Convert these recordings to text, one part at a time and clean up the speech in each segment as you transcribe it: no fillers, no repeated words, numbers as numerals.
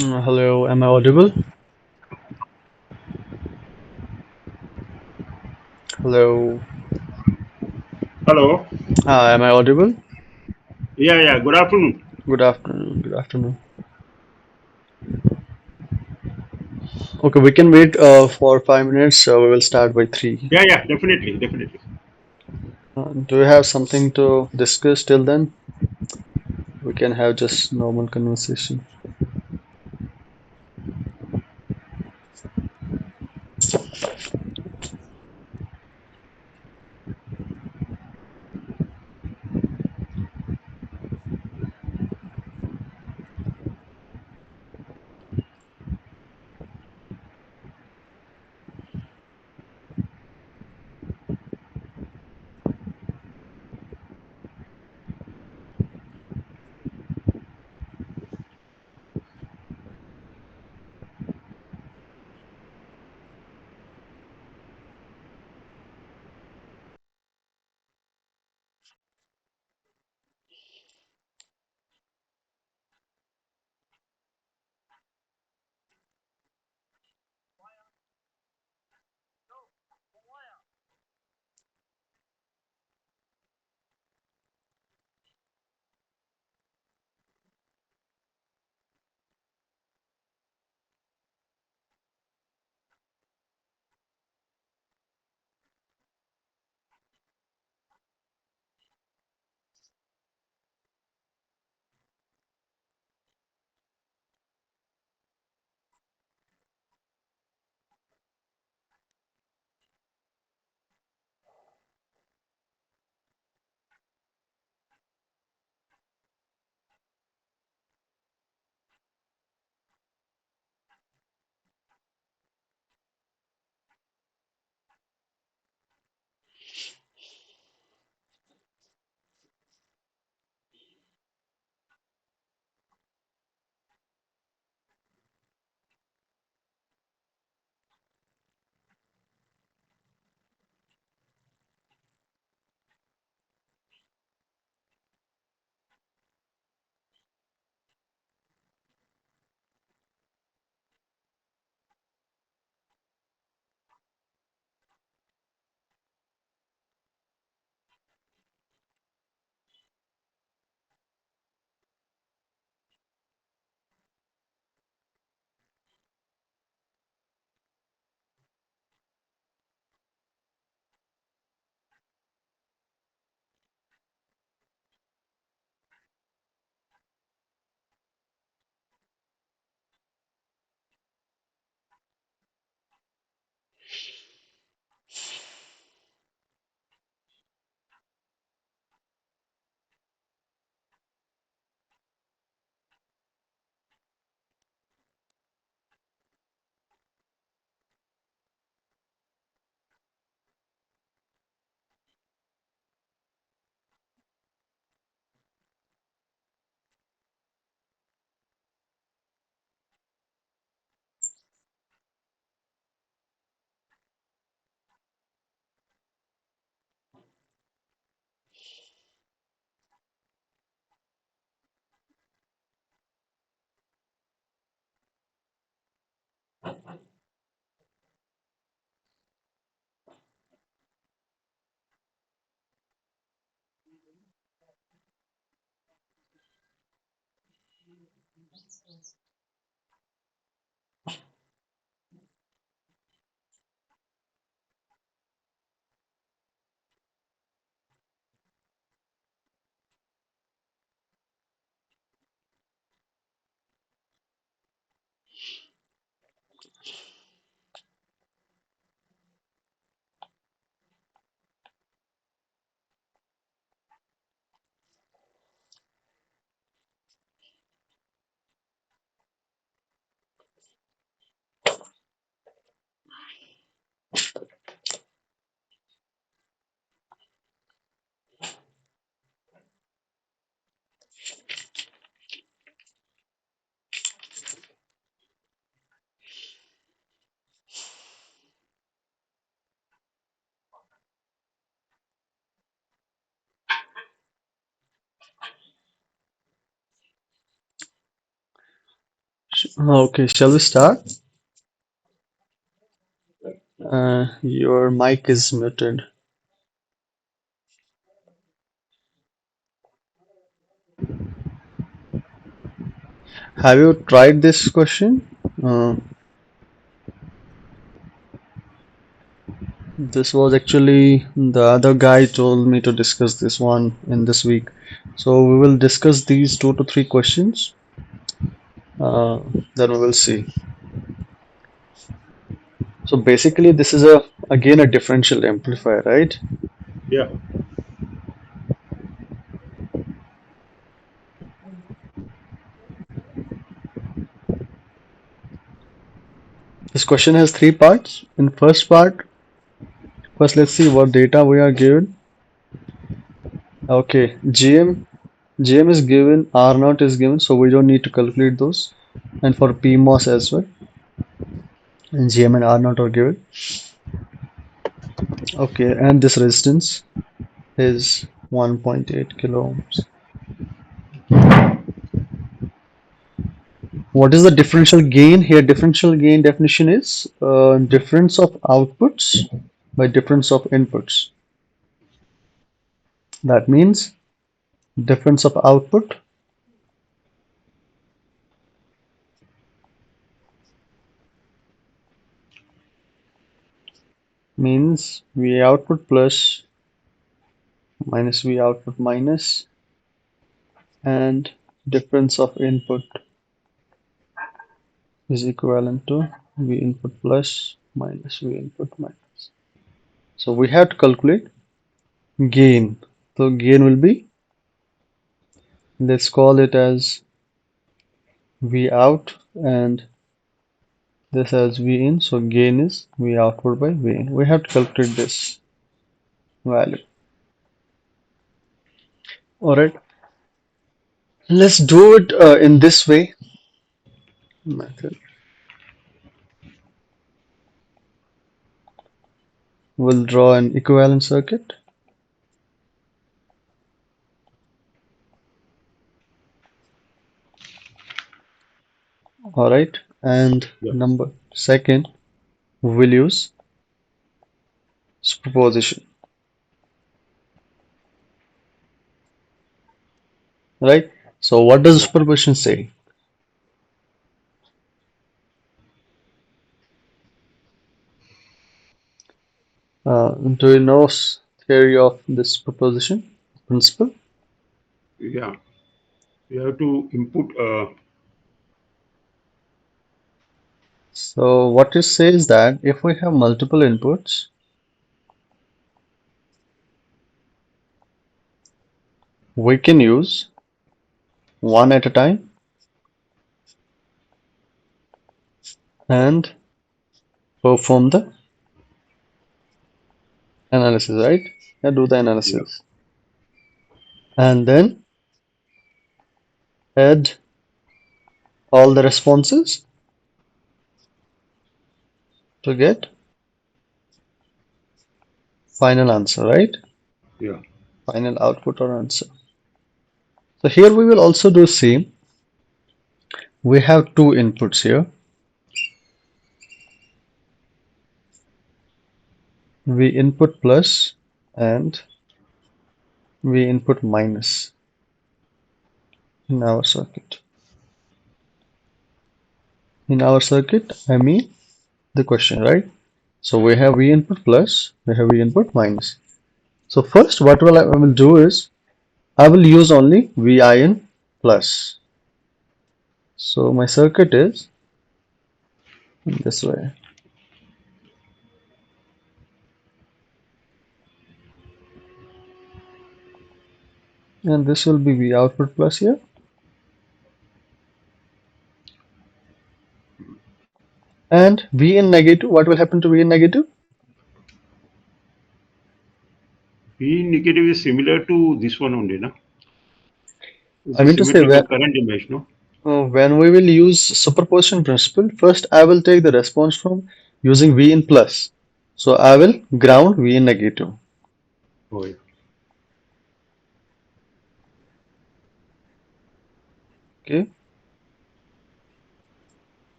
Hello, am I audible? Hello. Hello. Hi, am I audible? Yeah, yeah. Good afternoon. Good afternoon. Good afternoon. Okay, we can wait for 5 minutes. We will start by three. Yeah, yeah. Definitely, definitely. Do you have something to discuss till then? We can have just normal conversation. Okay, shall we start? Your mic is muted. Have you tried this question? This was actually the other guy told me to discuss this one in this week. So we will discuss these 2 to 3 questions. Uh, then we will see. So basically, this is a again a differential amplifier, right? Yeah. This question has 3 parts. In first part, first let's see what data we are given. Okay, GM is given, R naught is given, so we don't need to calculate those. And for PMOS as well, and GM and R naught are given. Okay, and this resistance is 1.8 kilo ohms. What is the differential gain? Here, differential gain definition is difference of outputs by difference of inputs. That means difference of output means V output plus minus V output minus, and difference of input is equivalent to V input plus minus V input minus. So we have to calculate gain. So gain will be, let's call it as V out and this as V in. So gain is V output by V in. We have to calculate this value. Alright, let's do it in this way. Method. We'll draw an equivalent circuit. Alright, and Yeah. number second, we'll use superposition. Right? So what does Yeah. superposition say? Do you know theory of this superposition principle? Yeah. You have to input. So what it says that if we have multiple inputs, we can use one at a time and perform the analysis, right? Yeah, do the Yeah. analysis. And then add all the responses to get final answer, right? Yeah. Final output or answer. So here we will also do same. We have two inputs here. V input plus and V input minus in our circuit. In our circuit, I mean the question, right? So we have V input plus, we have V input minus. So first what I will do is I will use only VIN plus. So my circuit is this way, and this will be V output plus here, and V in negative. What will happen to V in negative? P negative is similar to this one only, no? It's I a mean to say symmetrical current image, no? when we will use superposition principle, first I will take the response from using V in plus. So I will ground V in negative. Oh, yeah. Okay.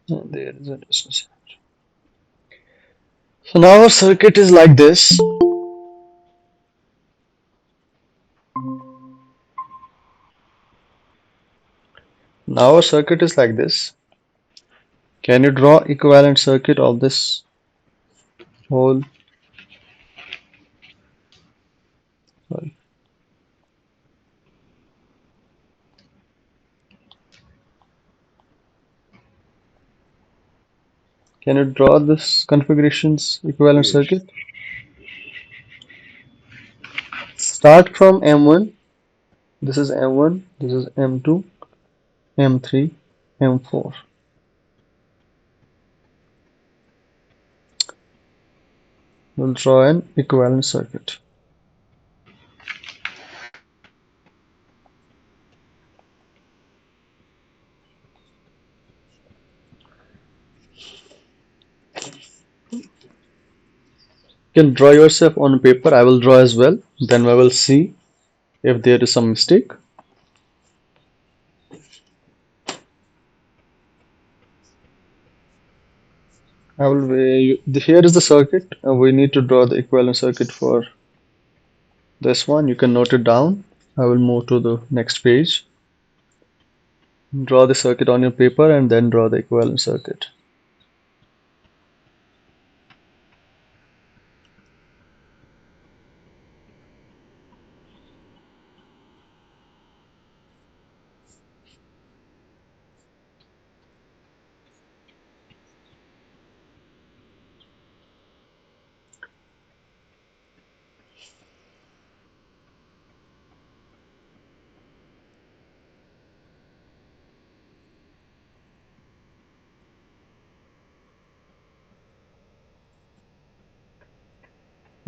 And there is a resistance. So now our circuit is like this. Now our circuit is like this. Can you draw equivalent circuit of this whole? Sorry. Can you draw this configurations equivalent Yes. circuit? Start from M1. This is M1. This is M2, M3, M4. We'll draw an equivalent circuit. You can draw yourself on paper. I will draw as well. Then we will see if there is some mistake. I will. Here is the circuit. We need to draw the equivalent circuit for this one. You can note it down. I will move to the next page. Draw the circuit on your paper and then draw the equivalent circuit.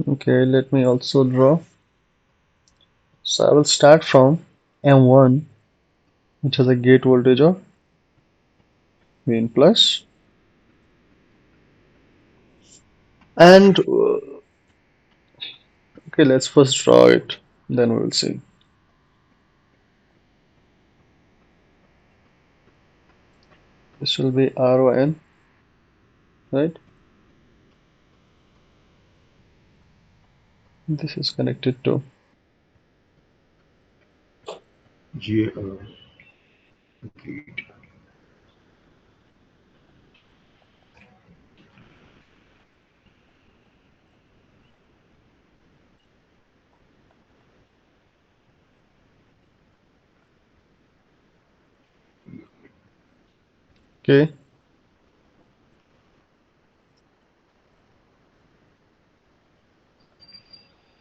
Okay, let me also draw. So I will start from M1, which has a gate voltage of Vn plus, and okay, let's first draw it, then we will see. This will be RON, right? This is connected to. G. Gate. Okay,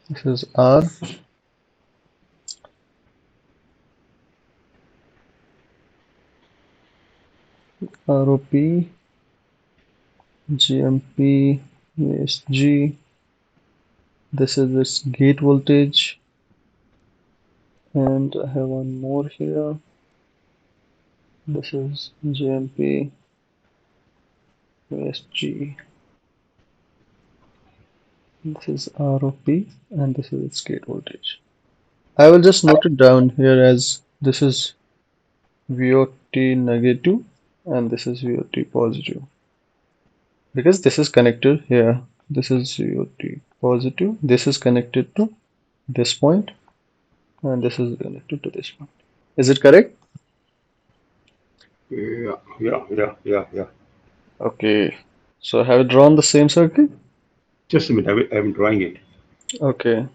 this is ROP, GMP, VSG. This is its gate voltage, and I have one more here. This is GMP, VSG. This is ROP, and this is its gate voltage. I will just note it down here as this is VOT negative and this is VOT positive because this is connected here. This is VOT positive. This is connected to this point and this is connected to this point. Is it correct? Yeah, yeah, yeah, yeah, yeah. Okay. So have you drawn the same circuit? Just a minute. I'm drawing it. Okay.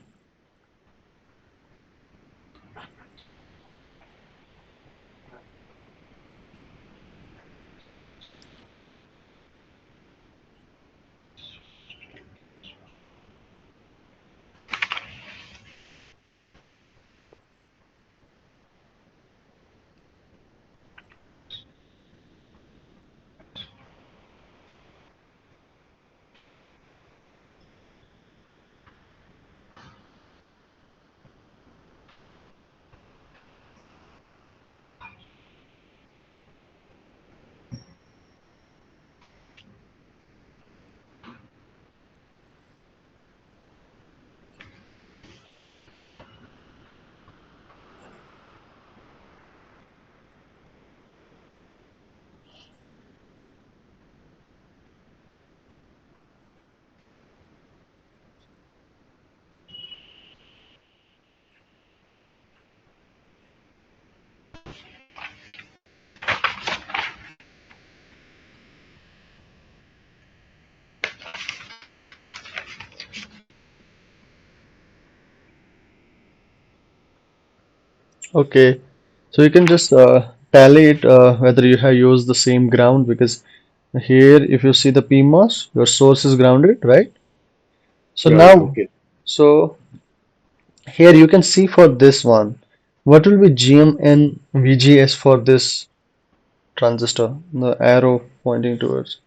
Okay, so you can just tally it whether you have used the same ground, because here if you see the PMOS, your source is grounded, right? So Yeah, yeah, now, okay. so here you can see for this one, what will be GM and VGS for this transistor? The arrow pointing towards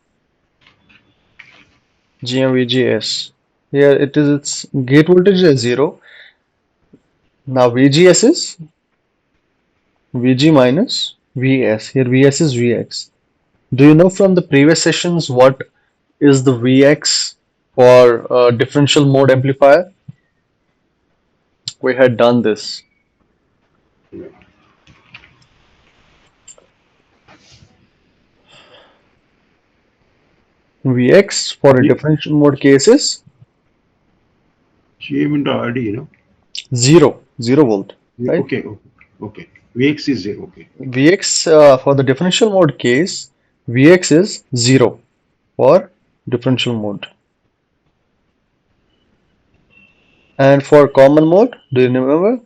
GM VGS. Here it is, its gate voltage is 0. Now VGS is VG minus VS. Here VS is VX. Do you know from the previous sessions what is the VX for differential mode amplifier? We had done this. Yeah. Vx for a G- differential mode case is GM into RD, 0 volt, right? Okay, okay, okay. VX is 0, okay. Vx for the differential mode case, Vx is 0 for differential mode. And for common mode, do you remember?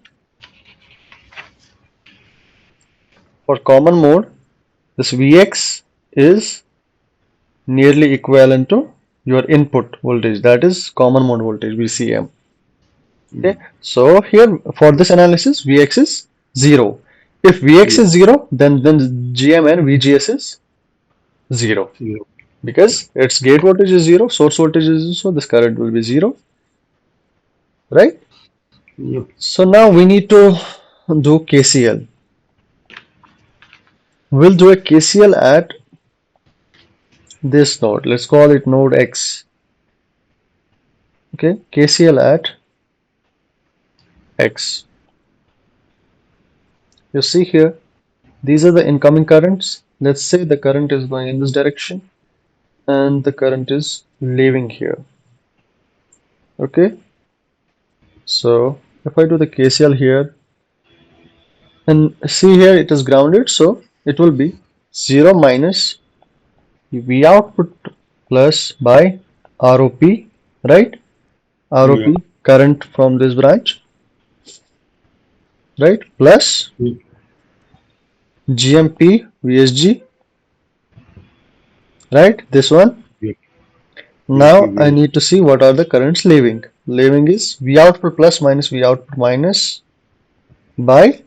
For common mode, this Vx is nearly equivalent to your input voltage, that is common mode voltage, VCM. Mm. Okay, so here for this analysis, Vx is 0. If Vx Yeah, is 0, then GM and VGS is 0, 0. Yeah, because its gate voltage is 0, source voltage is 0, so this current will be 0, right? yeah. So now we need to do KCL. We'll do a KCL at this node. Let's call it node X. Okay, KCL at X. You see here, these are the incoming currents. Let's say the current is going in this direction and the current is leaving here. Okay, so if I do the KCL here and see here it is grounded, so it will be 0 minus V output plus by ROP, right? Yeah. ROP current from this branch, right? Plus Mm. GMP VSG, right? This one. Yeah. Now I GMPVS. need to see what are the currents leaving. Leaving is V output plus minus V output minus by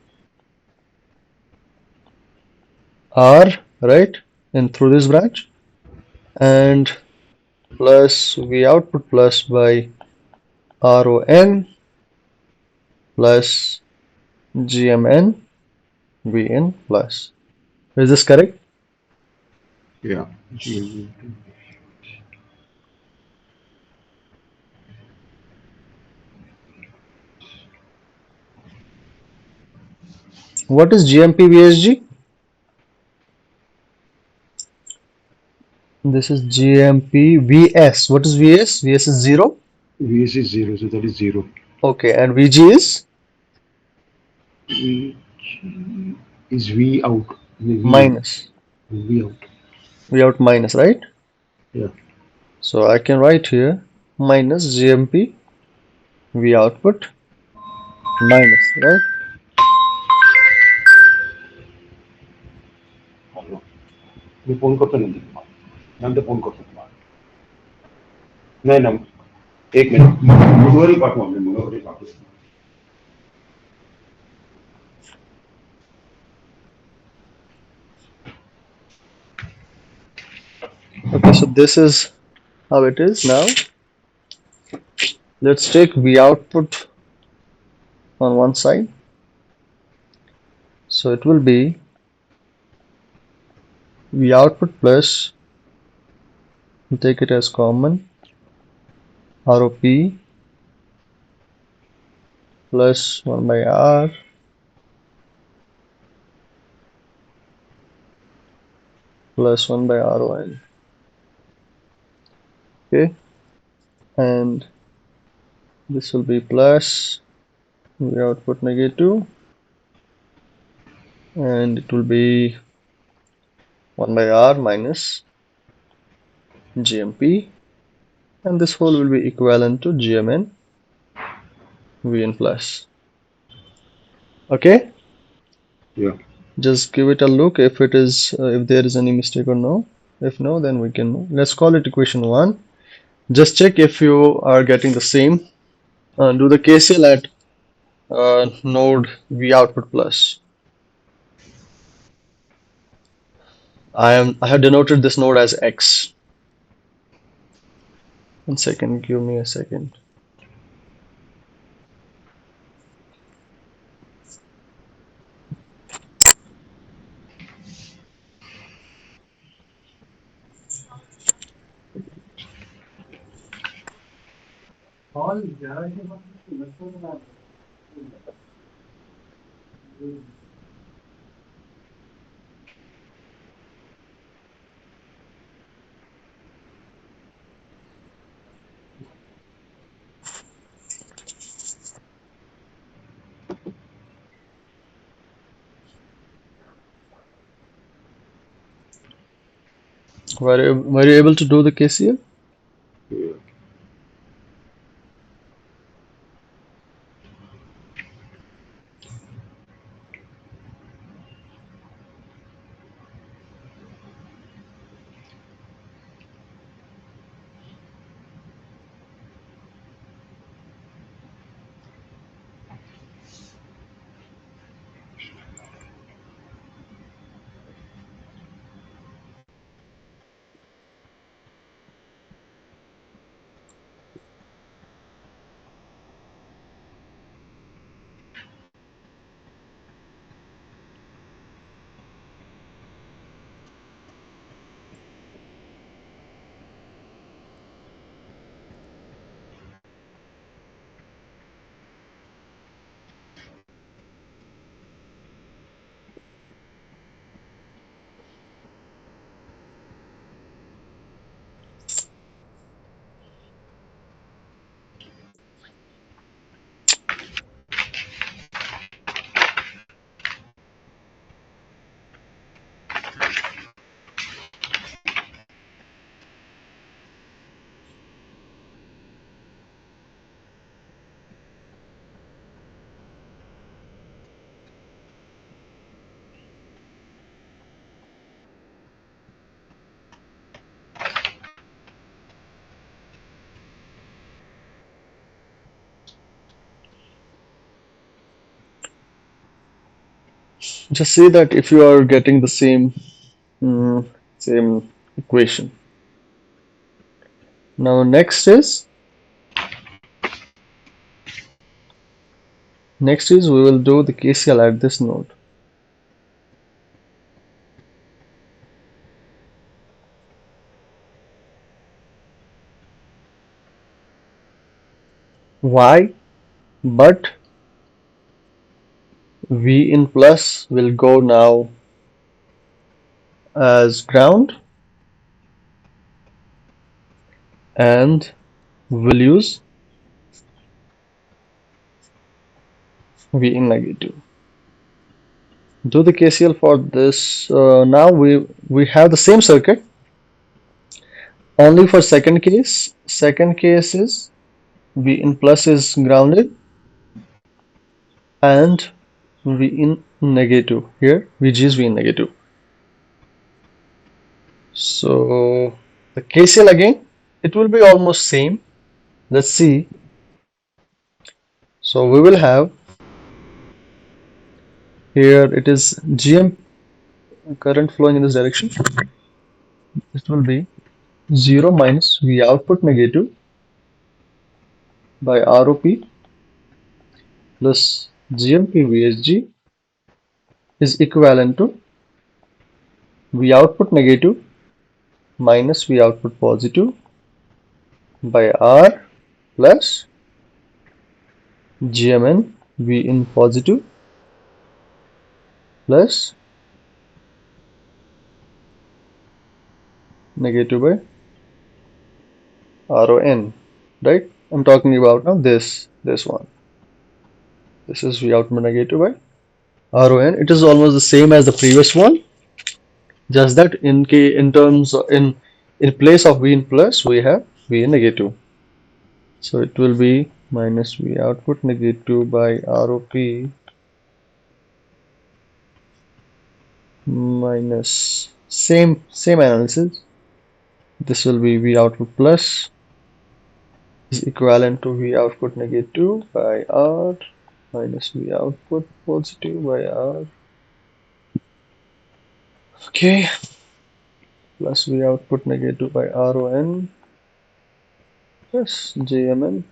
R, right? And through this branch, and plus V output plus by RON plus GMN VN plus. Is this correct? Yeah. GMP. What is GMP VSG? This is GMP VS. What is VS? VS is 0. VS is 0, so that is 0. Okay, and VG is V is V out. V in. minus. V out. V out minus, right? Yeah. So I can write here minus GMP V output minus, right? Hello मी phone करतो नंतर तुम्हाला नंतर phone करतो तुम्हाला नाही ना एक मिनिट बुधवारी पाठवा मी बुधवारी पाठवतो Okay, so this is how it is now. Let's take V output on one side. So it will be V output plus, we take it as common, ROP plus 1 by R plus 1 by RON. Okay, and this will be plus V output negative, and it will be 1 by R minus GMP, and this whole will be equivalent to GMN VN plus. Okay, Yeah. Just give it a look if there is any mistake or no. If no, then we can let's call it equation 1. Just check if you are getting the same. Do the KCL at node V output plus. I have denoted this node as X. 1 second, give me a second. Were you able to do the KCL? Yeah. Just see that if you are getting the mm, same equation. Now next is we will do the KCL at this node. Why? But V in plus will go now as ground and we'll use V in negative. Do the KCL for this. Now we have the same circuit only for second case. Second case is V in plus is grounded and V in negative. Here VG is V in negative. So the KCL again, it will be almost same. Let's see. So we will have here it is GM current flowing in this direction. It will be 0 minus V output negative by ROP plus GMP VSG is equivalent to V output negative minus V output positive by R plus GMN V in positive plus negative by RON, right? I'm talking about now this one. This is V output negative by RON. It is almost the same as the previous one, just that in terms in place of V in plus we have V in negative. So it will be minus V output negative by ROP minus same analysis. This will be V output plus is equivalent to V output negative by R minus V output positive by R. Okay, plus V output negative by RON plus JMN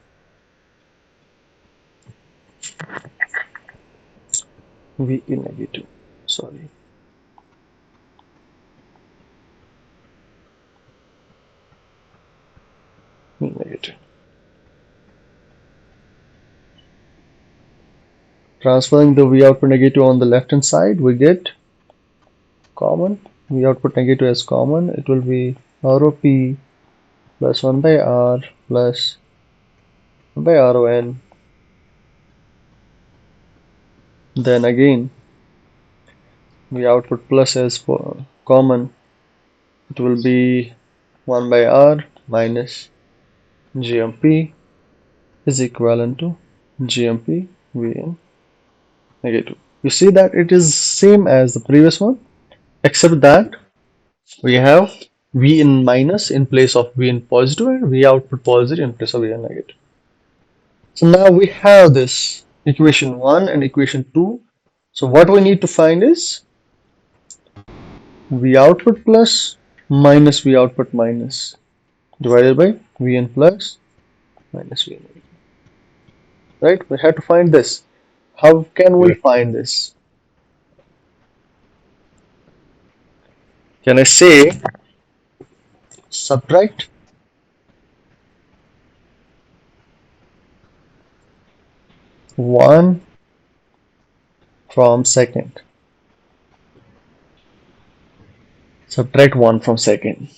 VE negative. Sorry, V negative. Transferring the V output negative on the left hand side, we get common. V output negative as common. It will be ROP plus 1 by R plus 1 by RON. Then again, V output plus as for common. It will be 1 by R minus GMP is equivalent to GMP Vn negative. You see that it is same as the previous one, except that we have V in minus in place of V in positive and V output positive in place of V in negative. So now we have this equation 1 and equation 2. So what we need to find is V output plus minus V output minus divided by Vn plus minus Vn negative. Right? We have to find this. How can we Yeah. find this? Can I say subtract 1 from second? Subtract 1 from second.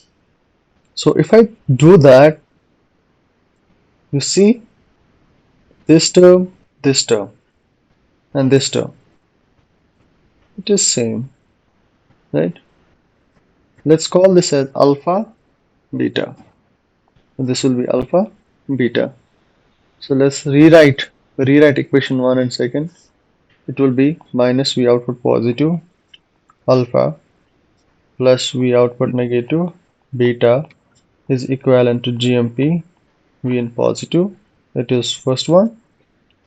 So if I do that, you see this term, and this term. It is same, right? Let's call this as alpha beta. This will be alpha beta. So let's rewrite equation 1 and second. It will be minus V output positive alpha plus V output negative beta is equivalent to GMP V in positive. It is first one,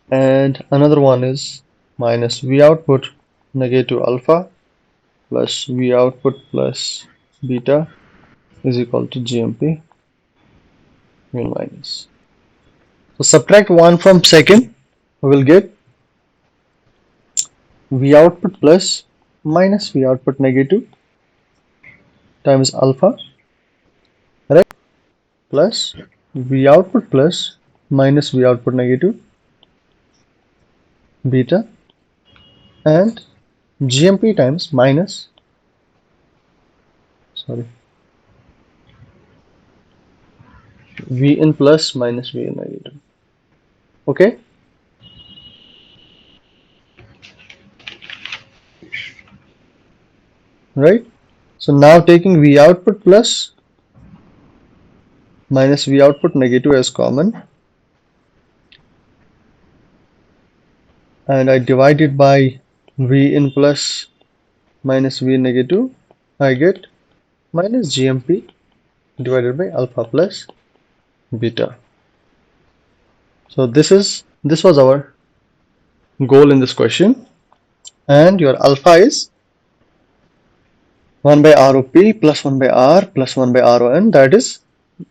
and another one is minus V output negative alpha plus V output plus beta is equal to GMP V minus. So subtract 1 from second, we will get V output plus minus V output negative times alpha, right? Plus V output plus minus V output negative beta and GMP times minus, sorry, V in plus minus V in negative. Okay? Right? So now taking V output plus minus V output negative as common, and I divide it by V in plus minus V in negative, I get minus GMP divided by alpha plus beta. So this was our goal in this question, and your alpha is 1 by ROP plus 1 by R plus 1 by RON. That is,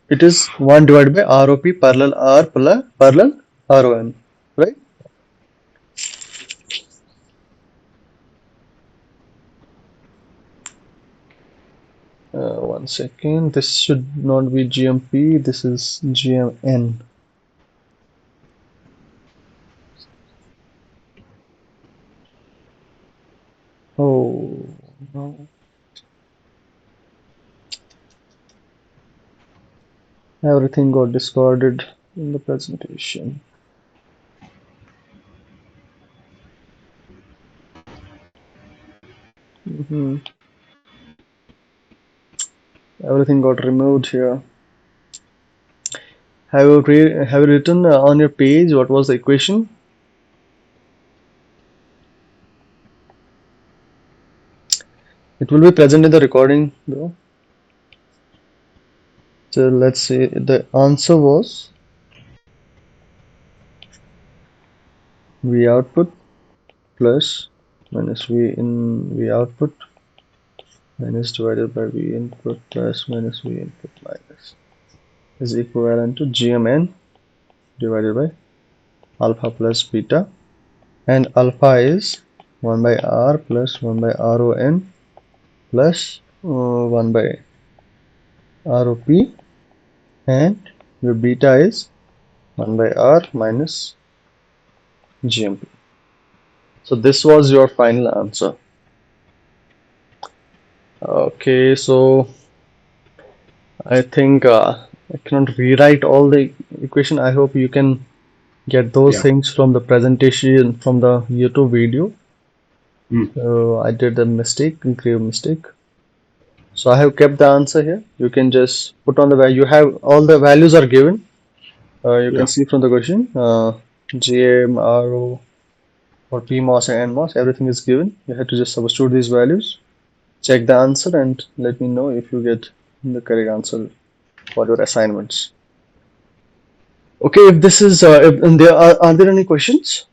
it is 1 divided by ROP parallel R parallel RON, right? One second, this should not be GMP, this is GMN. Oh no, everything got discarded in the presentation. Everything got removed here. Have you written on your page what was the equation? It will be present in the recording though. So let's see. The answer was V output plus minus V output minus divided by V input plus minus V input minus is equivalent to GMN divided by alpha plus beta, and alpha is 1 by R plus 1 by RON plus 1 by ROP, and your beta is 1 by R minus GMP. So this was your final answer. Okay, so I think I cannot rewrite all the equation. I hope you can get those Yeah. things from the presentation from the YouTube video. Hmm. So I did a mistake, a grave mistake. So I have kept the answer here. You can just put on the value. You have all the values are given. You can Yeah. see from the question. GM, RO, or PMOS and NMOS, everything is given. You have to just substitute these values, check the answer, and let me know if you get the correct answer for your assignments. Okay, if this is, if and are there any questions?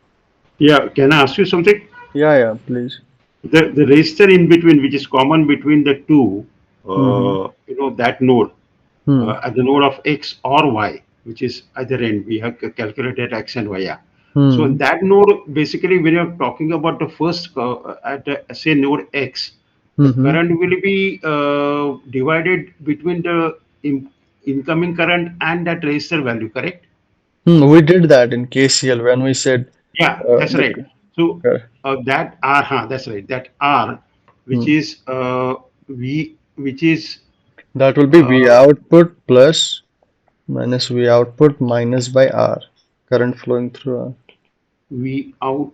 Yeah. Can I ask you something? Yeah, yeah, please. The resistor in between, which is common between the two, Mm-hmm. that node, Hmm. at the node of X or Y, which is either end, we have calculated X and Y. Yeah. So Hmm. that node, basically, when you're talking about the first, at say node X, the Mm-hmm. current will be divided between the incoming current and that resistor value, correct? We did that in KCL when we said Yeah, that's the. right. So that R, huh, that's right. That R, which Hmm. is V, which is That will be V uh, output plus minus V output minus by R. Current flowing through R. V out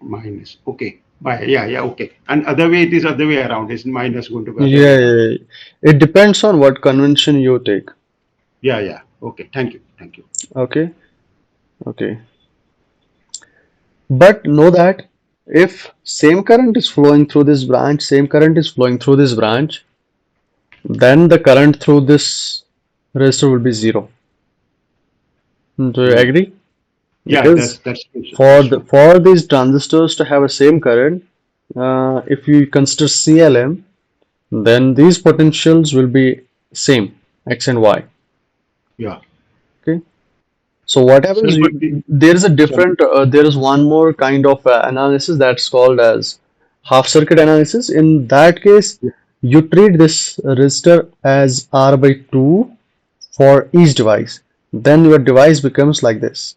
minus. Okay, by yeah, yeah, okay. And other way it is other way around. It's minus going to be other way Yeah, around. yeah, yeah. It depends on what convention you take. Yeah, yeah. Okay, thank you, thank you. Okay, okay. But know that if same current is flowing through this branch, same current is flowing through this branch, then the current through this resistor will be zero. Do you Hmm. agree? Yeah, Because that's true, sir. for That's the true. for these transistors to have a same current, if you consider CLM, then these potentials will be same, X and Y. Yeah. Okay. So what Sir, happens? but the, There is a sorry. different. There is one more kind of analysis that's called as half circuit analysis. In that case, Yeah. you treat this resistor as R by 2 for each device. Then your device becomes like this,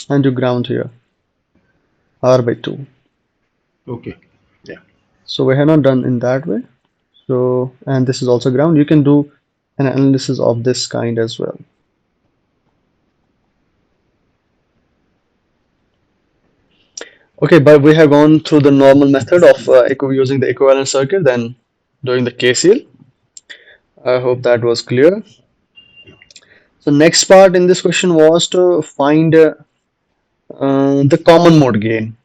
and you ground here R by 2. Okay. Yeah. So we have not done in that way. So, and this is also ground. You can do an analysis of this kind as well. Okay, but we have gone through the normal method of using the equivalent circuit, then doing the KCL. I hope that was clear. So next part in this question was to find the common mode gain.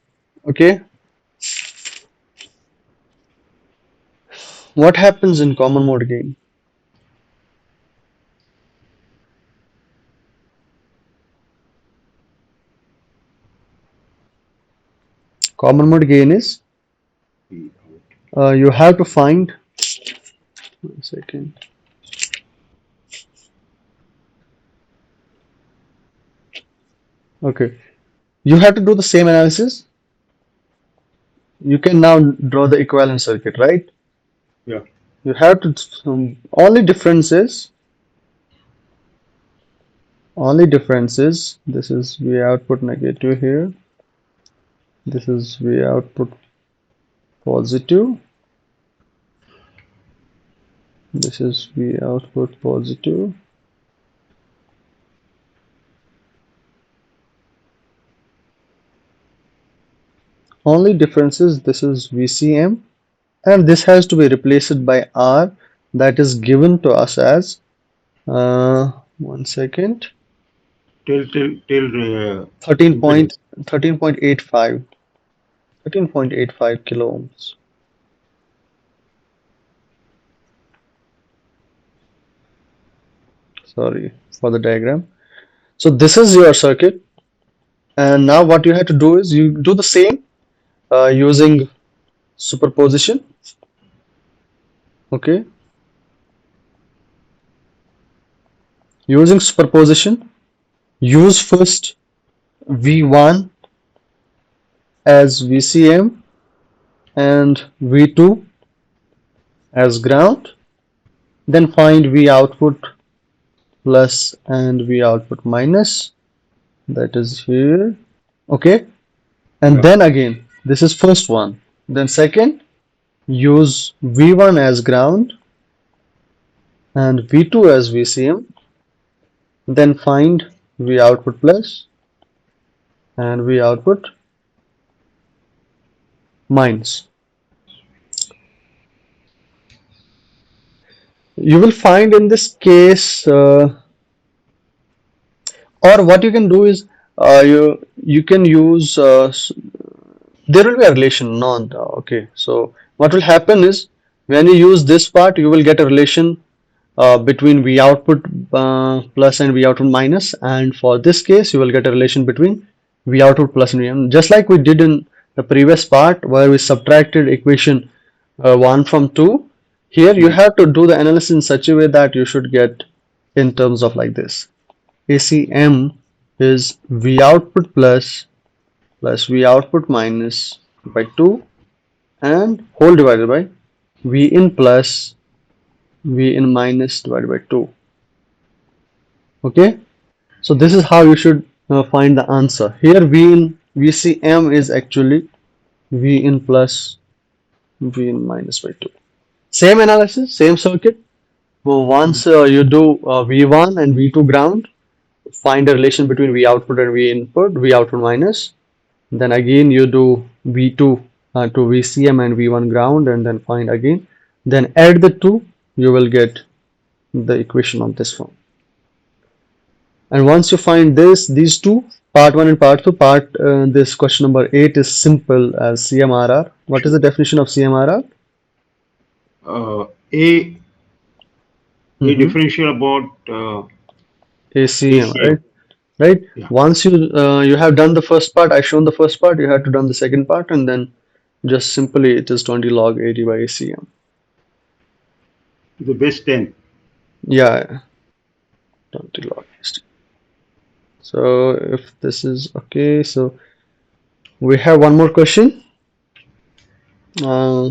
Okay, what happens in common mode gain? Common mode gain is V out. you have to find. 1 second. Okay, you have to do the same analysis. You can now draw the equivalent circuit, right? Yeah. You have to only difference is this is V output negative here. This is V output positive. This is V output positive. Only difference is this is VCM, and this has to be replaced by R that is given to us as 1 second, Till 13 point impedance. 13.85. 13.85 kilo ohms. Sorry for the diagram. So this is your circuit, and now what you have to do is you do the same using superposition. Okay, using superposition, use first V1 as VCM and V2 as ground, then find V output plus and V output minus, that is here. Okay, and Yeah. then again this is first one, then second use V1 as ground and V2 as VCM, then find V output plus and V output minus. You will find in this case, or what you can do is you can use there will be a relation non okay, so what will happen is when you use this part you will get a relation between V output plus and V output minus, and for this case you will get a relation between V output plus and V, just like we did in the previous part where we subtracted equation 1 from 2. Here you Mm. have to do the analysis in such a way that you should get in terms of like this: ACM is V output plus V output minus by 2 and whole divided by V in plus V in minus divided by 2. Okay, so this is how you should find the answer. Here V in VCM is actually V in plus V in minus by 2. Same analysis, same circuit. Well, once you do V1 and V2 ground, find a relation between V output and V input, V output minus. Then again you do V2 to VCM and V1 ground, and then find again. Then add the two, you will get the equation of this form. And once you find these two, part 1 and part 2, this question number 8 is simple as CMRR. What is the definition of CMRR? Uh, a a Mm-hmm. differential about ACM, ACM. right? Right. Yeah. Once you have done the first part, I shown the first part, you have to done the second part, and then just simply it is 20 log 80 by ACM. The base 10. Yeah, 20 log 80. So if this is okay, so we have one more question. Uh,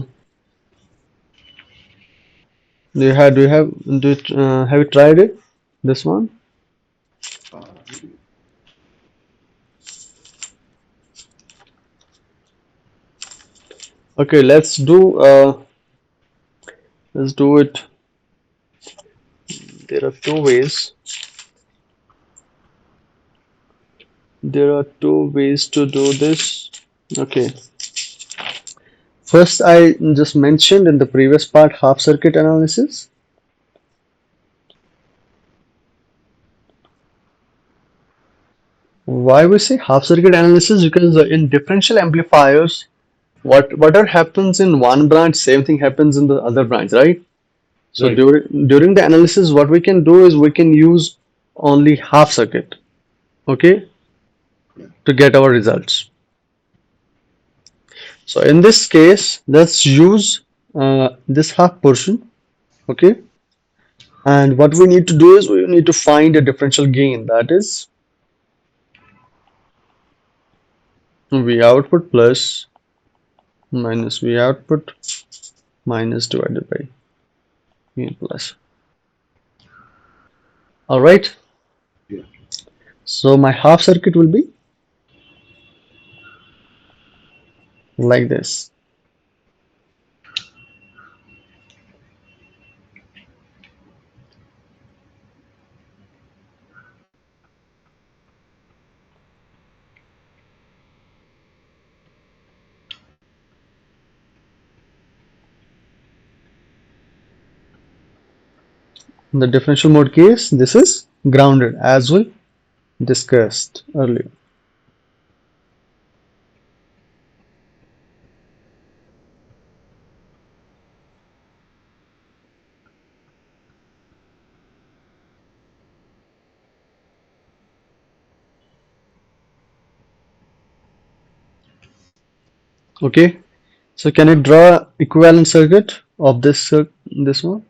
have you tried it? This one? Uh, Okay, let's do it. There are two ways. There are two ways to do this. Okay. First, I just mentioned in the previous part half circuit analysis. Why we say half circuit analysis? Because in differential amplifiers, whatever happens in one branch, same thing happens in the other branch, right? So right. during the analysis, what we can do is we can use only half circuit, okay, Yeah. to get our results. So in this case, let's use this half portion, okay, and what we need to do is we need to find a differential gain, that is V output plus minus V output minus divided by V plus. All right. Yeah. So my half circuit will be like this. In the differential mode case, this is grounded as we discussed earlier. Okay, so can you draw equivalent circuit of this one?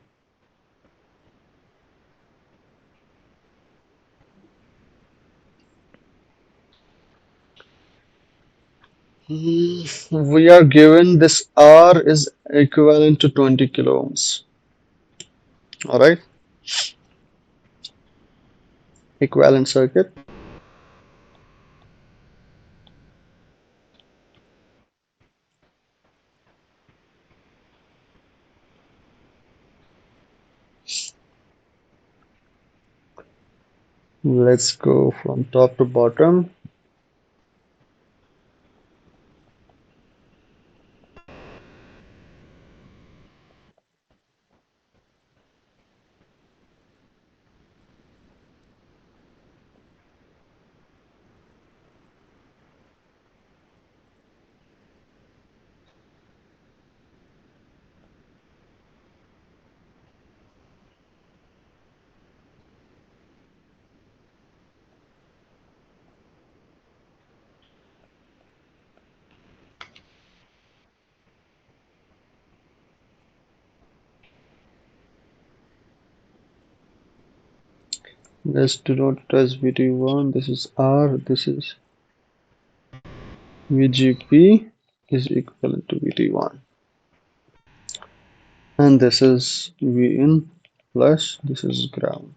We are given this R is equivalent to 20 kilo ohms. All right, equivalent circuit. Let's go from top to bottom. Let's denote it as VT1. This is R. This is VGP is equivalent to VT1. And this is Vin plus this is ground.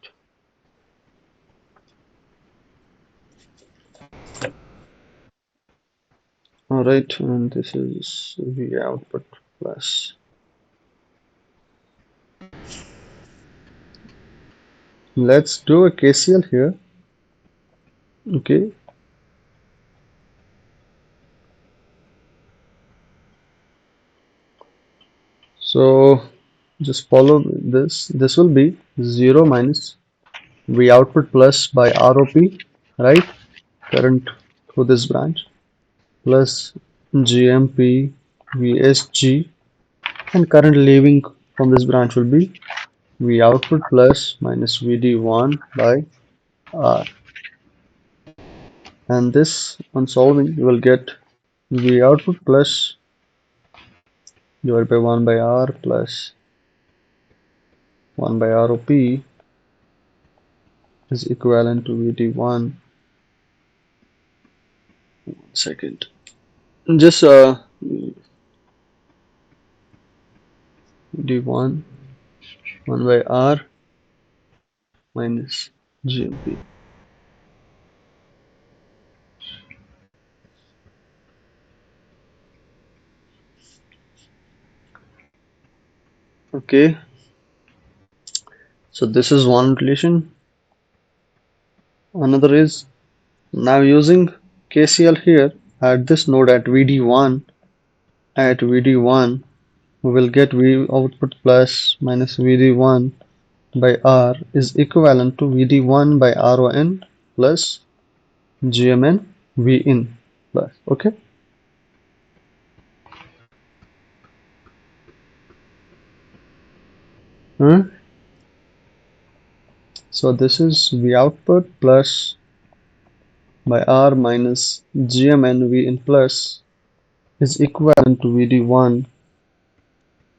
Alright, and this is V output plus. Let's do a KCL here. Okay, so just follow this. This will be 0 minus V output plus by ROP, right? Current through this branch plus GMP VSG, and current leaving from this branch will be V output plus minus VD1 by R. And this on solving you will get V output plus divided by 1 by R plus 1 by ROP is equivalent to VD1. Second. Just VD1 1 by R minus GMP. Okay, so this is one relation. Another is now using KCL here at this node at VD1. At VD1 we will get V output plus minus VD1 by R is equivalent to VD1 by RON plus GMN V in plus. Okay, huh? So this is V output plus by R minus GMN V in plus is equivalent to VD1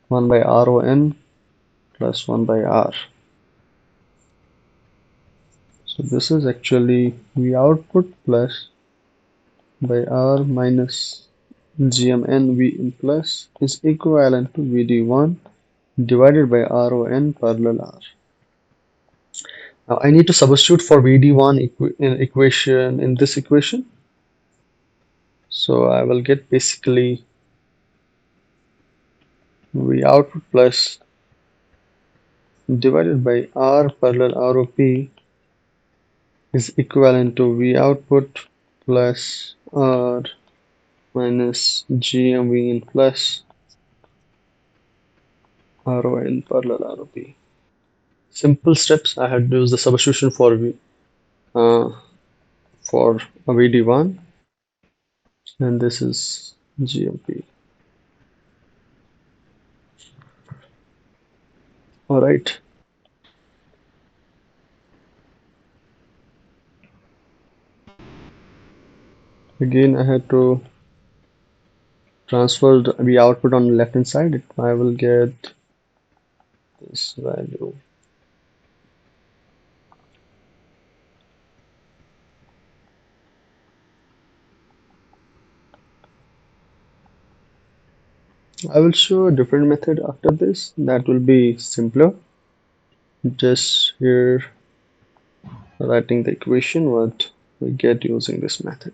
1 by RON plus 1 by R. So this is actually V output plus by R minus GMN V in plus is equivalent to VD1 divided by RON parallel R. Now I need to substitute for VD1 equation in this equation. So I will get basically V output plus divided by R parallel ROP is equivalent to V output plus R minus GMV in plus RON parallel ROP. Simple steps. I had used the substitution uh, for a VD1, and this is GMP. All right. Again, I had to transfer the output on the left hand side, I will get this value. I will show a different method after this that will be simpler. Just here writing the equation what we get using this method.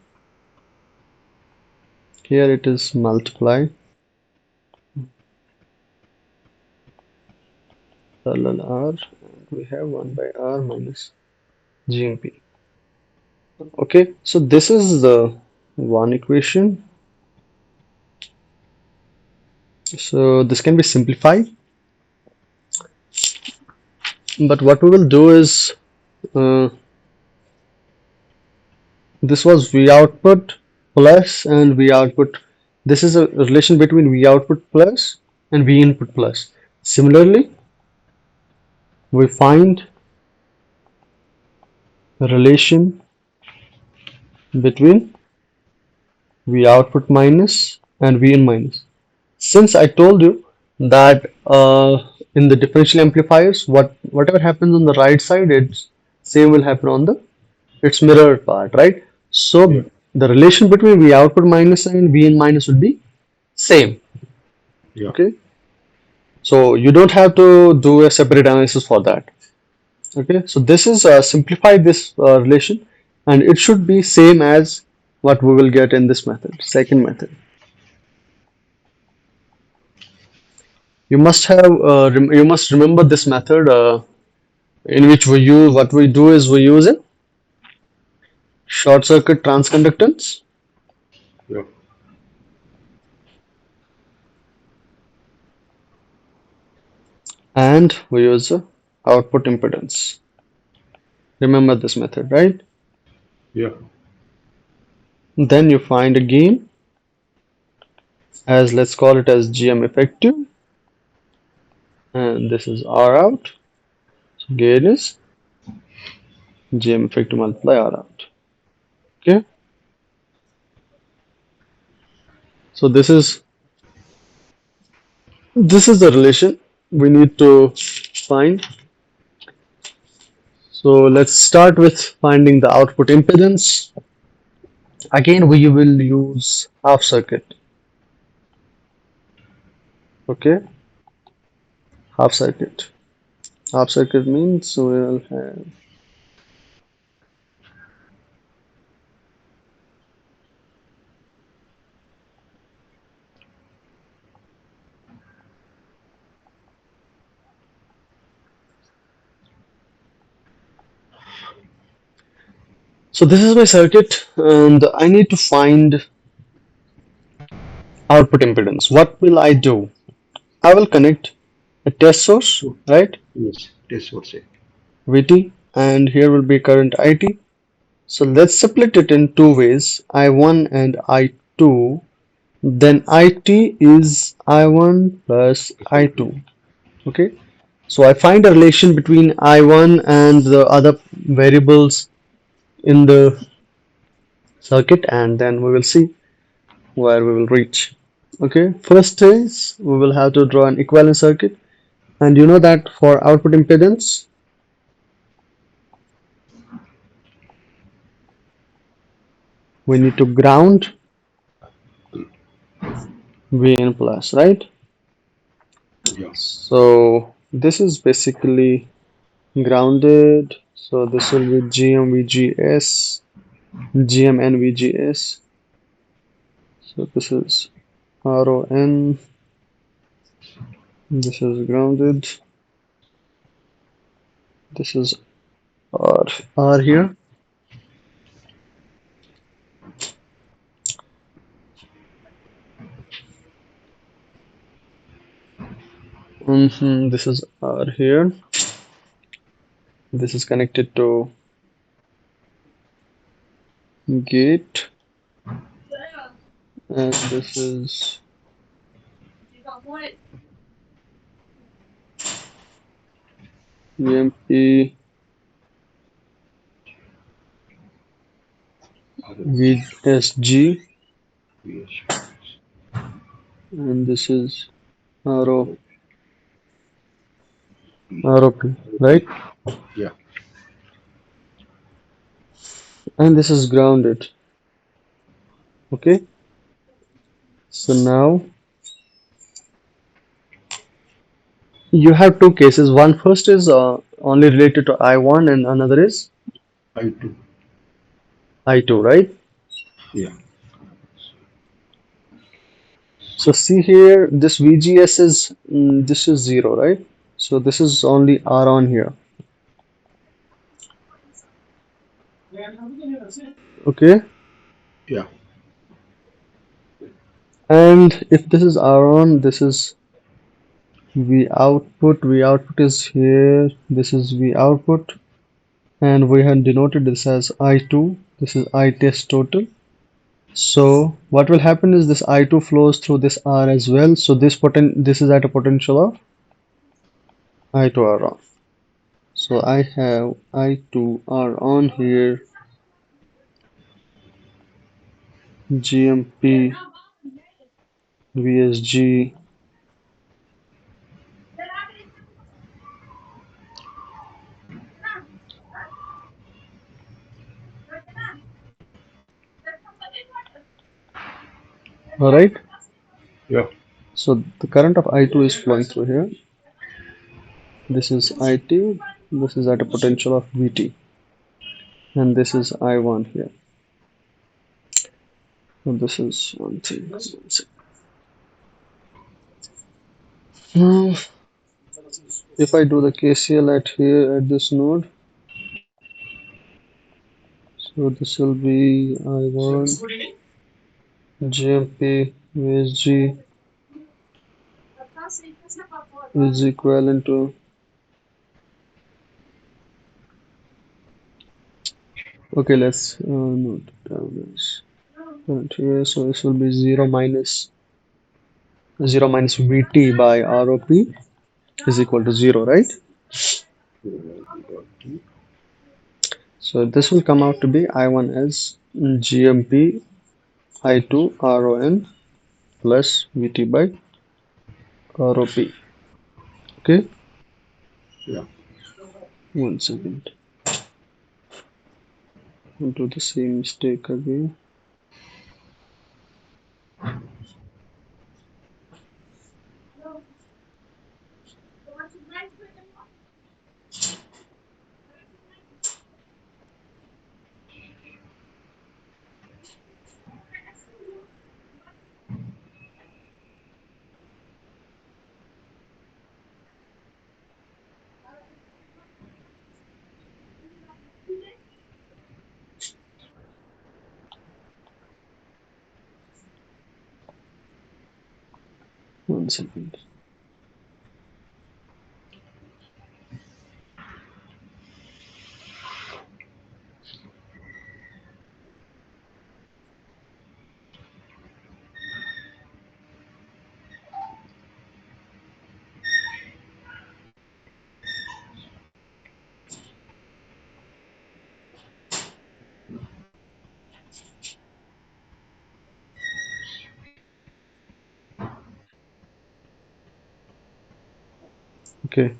Here it is multiply parallel r, and we have 1 by r minus GMP. Okay, so this is the one equation. So this can be simplified, but what we will do is uh, this was V output plus and V output. This is a relation between V output plus and V input plus. Similarly, we find a relation between V output minus and V in minus. Since I told you that in the differential amplifiers, whatever happens on the right side, it's same will happen on the its mirrored part, right? Yeah. So the relation between V output minus and V in minus would be same. Yeah. Okay, so you don't have to do a separate analysis for that. Okay, so this is simplify this relation, and it should be same as what we will get in this method, second method. You must have you must remember this method in which we use what we do is we use a short circuit transconductance, Yeah. and we use a output impedance. Remember this method, right? Yeah. Then you find a gain as, let's call it as GM effective, and this is R out. So gain is GM effective multiply R out. Okay, so this is the relation we need to find. So let's start with finding the output impedance. Again, we will use half circuit. Okay, half circuit. Half circuit means we'll have, so this is my circuit and I need to find output impedance. What will I do? I will connect a test source, So, right? yes. Test source. VT, and here will be current IT. So let's split it in two ways, I1 and I2. Then IT is I1 plus I2. I2. Okay, so I find a relation between I1 and the other variables in the circuit, and then we will see where we will reach. Okay, first is we will have to draw an equivalent circuit, and you know that for output impedance we need to ground Vn plus, right? Yeah. So this is basically grounded, so this will be GMVGS, GMNVGS. So this is RON, this is grounded, this is R here. This is R here. This is connected to gate, and this is EMP Other. VSG. Yes. and this is RO, ROP, right? Yeah. And this is grounded. Okay, so now you have two cases. One first is only related to I1 and another is I2. I2, right? Yeah. So see here, this VGS is this is zero, right? So this is only R on here. Okay, Yeah. and if this is R on, this is V output. V output is here. This is V output, and we have denoted this as I2. This is I test total. So what will happen is this I2 flows through this R as well. So this is at a potential of I2 R on. So I have I2 R on here, GMP VSG. All right. Yeah. So the current of I2 is flowing through here. This is IT. This is at a potential of VT, and this is I1 here. So this is one thing. Now, if I do the KCL at here at this node, so this will be I1 GMP VSG is equivalent to, okay, let's note down this current here. So this will be 0 minus VT by ROP is equal to 0, right? So this will come out to be I1 as GMP I2 RON plus VT by ROP. Okay, Yeah. one second. I'll do the same mistake again. One second. Okay,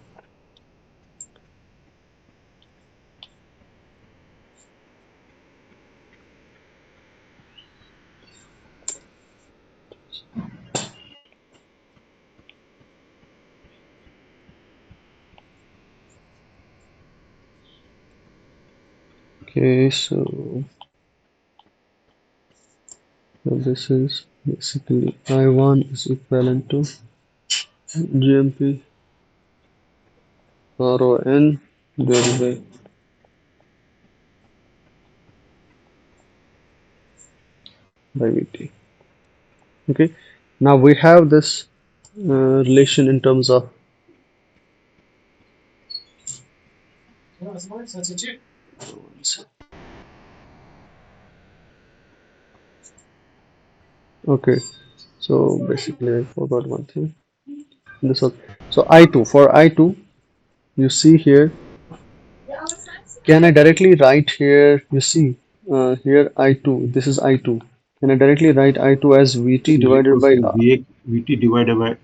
okay, so this is basically I1 is equivalent to GMP RON divided by VT. Okay, now we have this relation in terms of, okay, so basically I forgot one thing. This one. So I2, for I2, you see here, can I directly write here, you see, here I2, this is I2. Can I directly write I2 as VT Is divided equals by to VA. VT divided by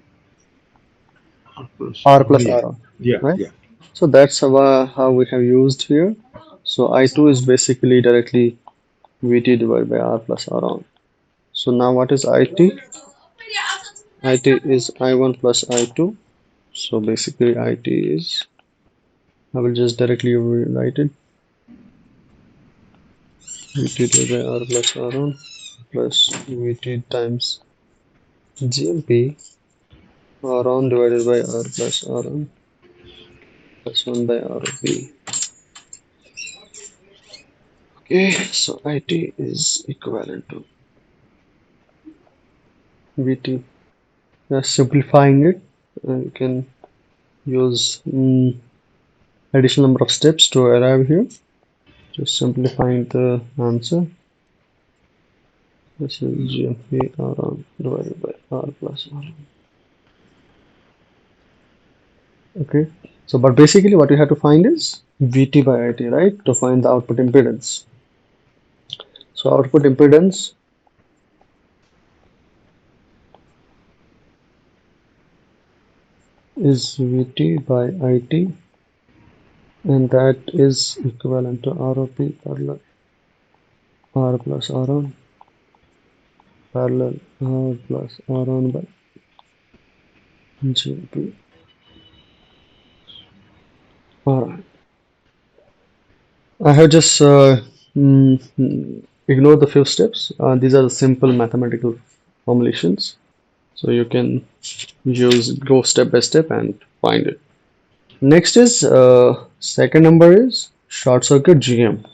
R plus R R. plus Yeah, R on, yeah, right? yeah, So that's how we have used here. So I2 is basically directly VT divided by R plus R on. So now what is IT? IT is I1 plus I2. So basically IT is, I will just directly rewrite it. VT divided by R plus R on plus VT times GMP R on divided by R plus R on plus 1 by RB. Okay, so IT is equivalent to VT. Simplifying it, you can use additional number of steps to arrive here. Just simplifying the answer. This is GMP R on divided by R plus R. Okay, so but basically what you have to find is VT by IT, right? To find the output impedance. So output impedance is VT by IT, and that is equivalent to ROP parallel R plus R on parallel R plus R on by GMP R on. I have just ignored the few steps. These are the simple mathematical formulations. So you can use go step by step and find it. Next is second number is short circuit GM.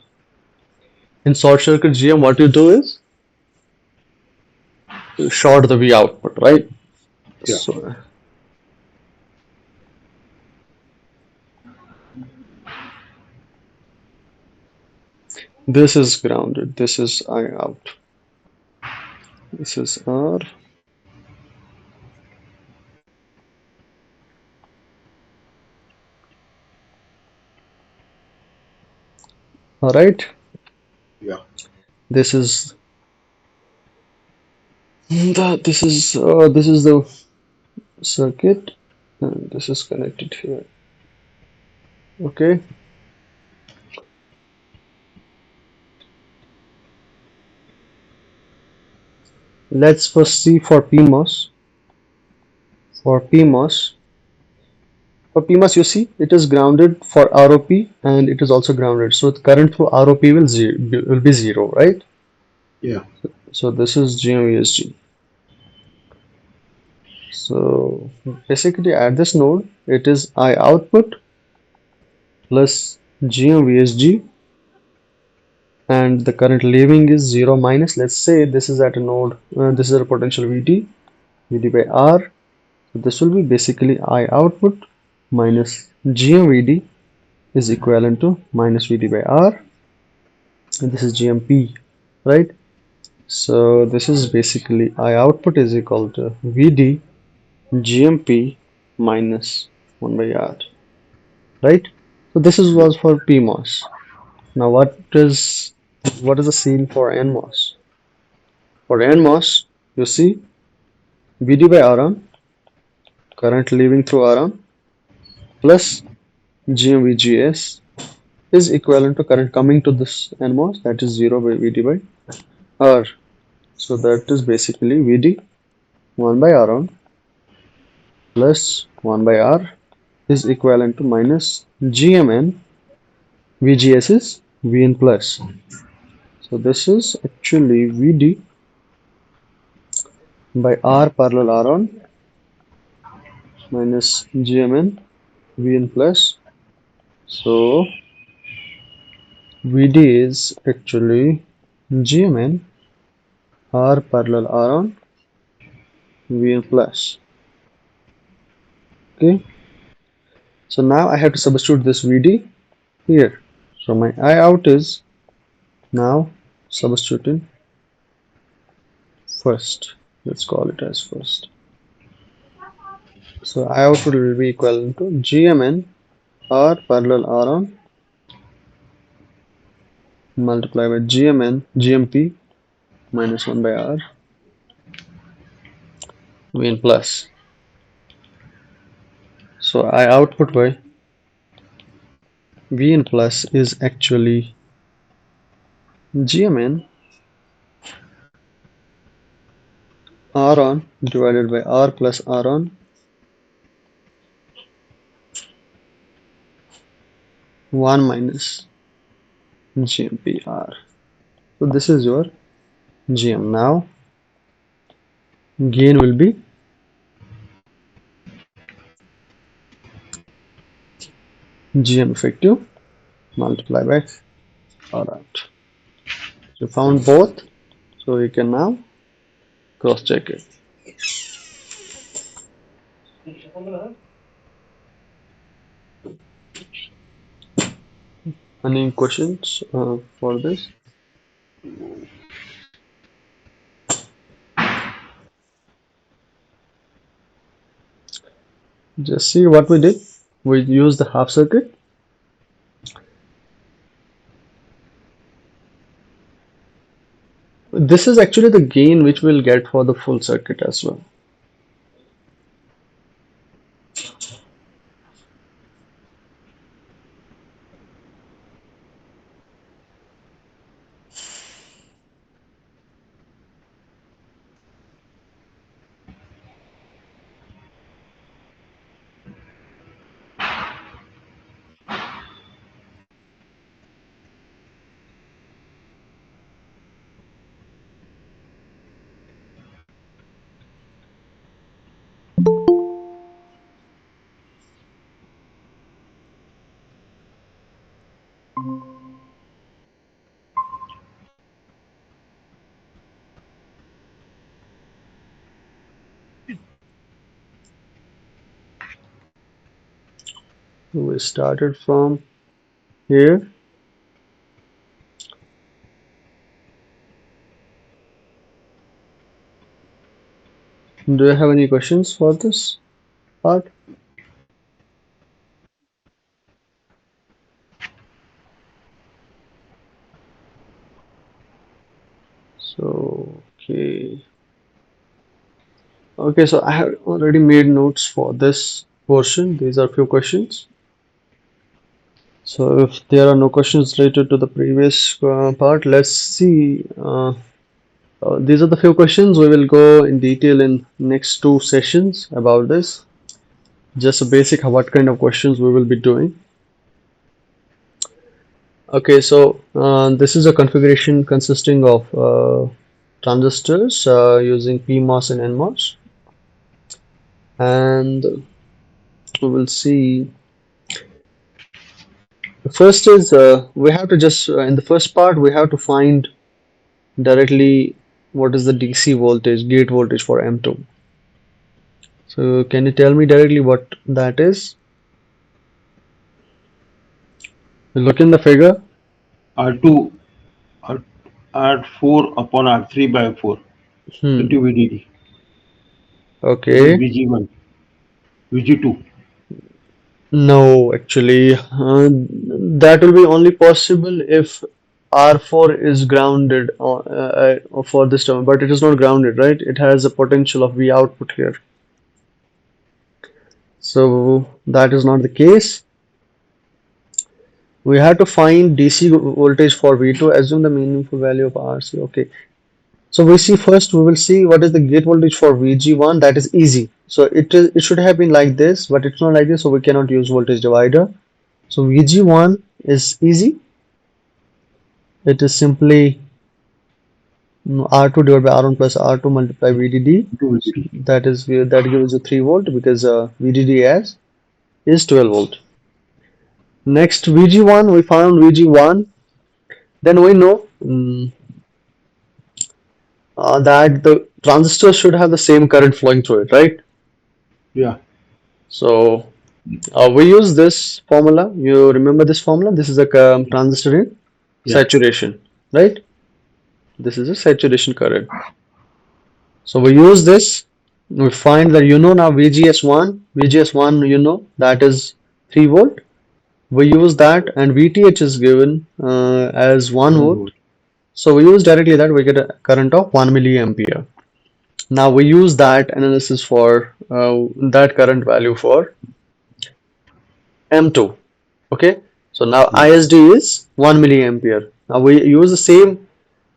In short circuit GM, what you do is you short the V output, right? yeah. So this is grounded. This is I out. This is R. All right. Yeah. This is the circuit, and this is connected here. Okay. Let's first see for PMOS. For PMOS, you see it is grounded for ROP and it is also grounded. So the current through ROP will be zero, right? Yeah. So this is GMVSG. So basically at this node, it is I output plus GMVSG, and the current leaving is 0 minus. Let's say this is at a node, this is a potential VD by R. So this will be basically I output minus GMVD is equivalent to minus VD by R, and this is GMP, right? So this is basically I output is equal to VD GMP minus 1 by R, right? So this is Yeah. was for PMOS. Now what is the scene for NMOS? For NMOS, you see VD by Rn, current leaving through Rn, plus GMVGS is equivalent to current coming to this NMOS, that is 0 by VD by R. So that is basically VD 1 by Rn plus 1 by R is equivalent to minus GMN. VGS is Vn plus. So this is actually VD by R parallel Rn minus GMN Vn plus. So VD is actually GMN R parallel Rn Vn plus. Okay. So now I have to substitute this VD here. So my I out is now substituting first. Let's call it as first. So I output will be equal to GMN R parallel Rn multiplied by GMP minus 1 by R. Vn plus. So I output by Vn plus is actually Gmn R on divided by R plus R on 1 minus GMPR. So this is your GM. Now gain will be GM effective multiply by R out. So found both. So you can now cross check it. Any questions for this? Just see what we did. We used the half circuit. This is actually the gain which we'll get for the full circuit as well. We started from here. Do you have any questions for this part? So, okay. Okay, so I have already made notes for this portion. These are few questions. So if there are no questions related to the previous part, let's see. These are the few questions. We will go in detail in next two sessions about this. Just a basic what kind of questions we will be doing. Okay, so this is a configuration consisting of transistors using PMOS and NMOS, and we will see. The first is we have to just in the first part we have to find directly what is the DC voltage, gate voltage for M2. So can you tell me directly what that is? Look in the figure. R2 R, R4 upon R3 by 4 Hmm. into VDD. That is Okay. VG1, VG2. No, actually, that will be only possible if R4 is grounded for this term, but it is not grounded, right? It has a potential of V output here. So that is not the case. We have to find DC voltage for V2, assume the meaningful value of RC. Okay. So we see first, we will see what is the gate voltage for VG1. That is easy. So it should have been like this, but it's not like this, so we cannot use voltage divider. So VG1 is easy. It is simply R2 divided by R1 plus R2 multiplied VDD. Into So VDD. that gives you 3 volt because VDD as is 12 volt. Next VG1, we found VG1. Then we know that the transistor should have the same current flowing through it, right? Yeah, So we use this formula. You remember this formula? This is a transistor in yeah. saturation, right? This is a saturation current. So we use this. We find that now VGS1 that is 3 volt. We use that and VTH is given as 1 1 volt. volt. So we use directly that we get a current of 1 milliampere. Now we use that analysis for that current value for M2. Okay, so now Yeah. ISD is 1 milliampere. Now we use the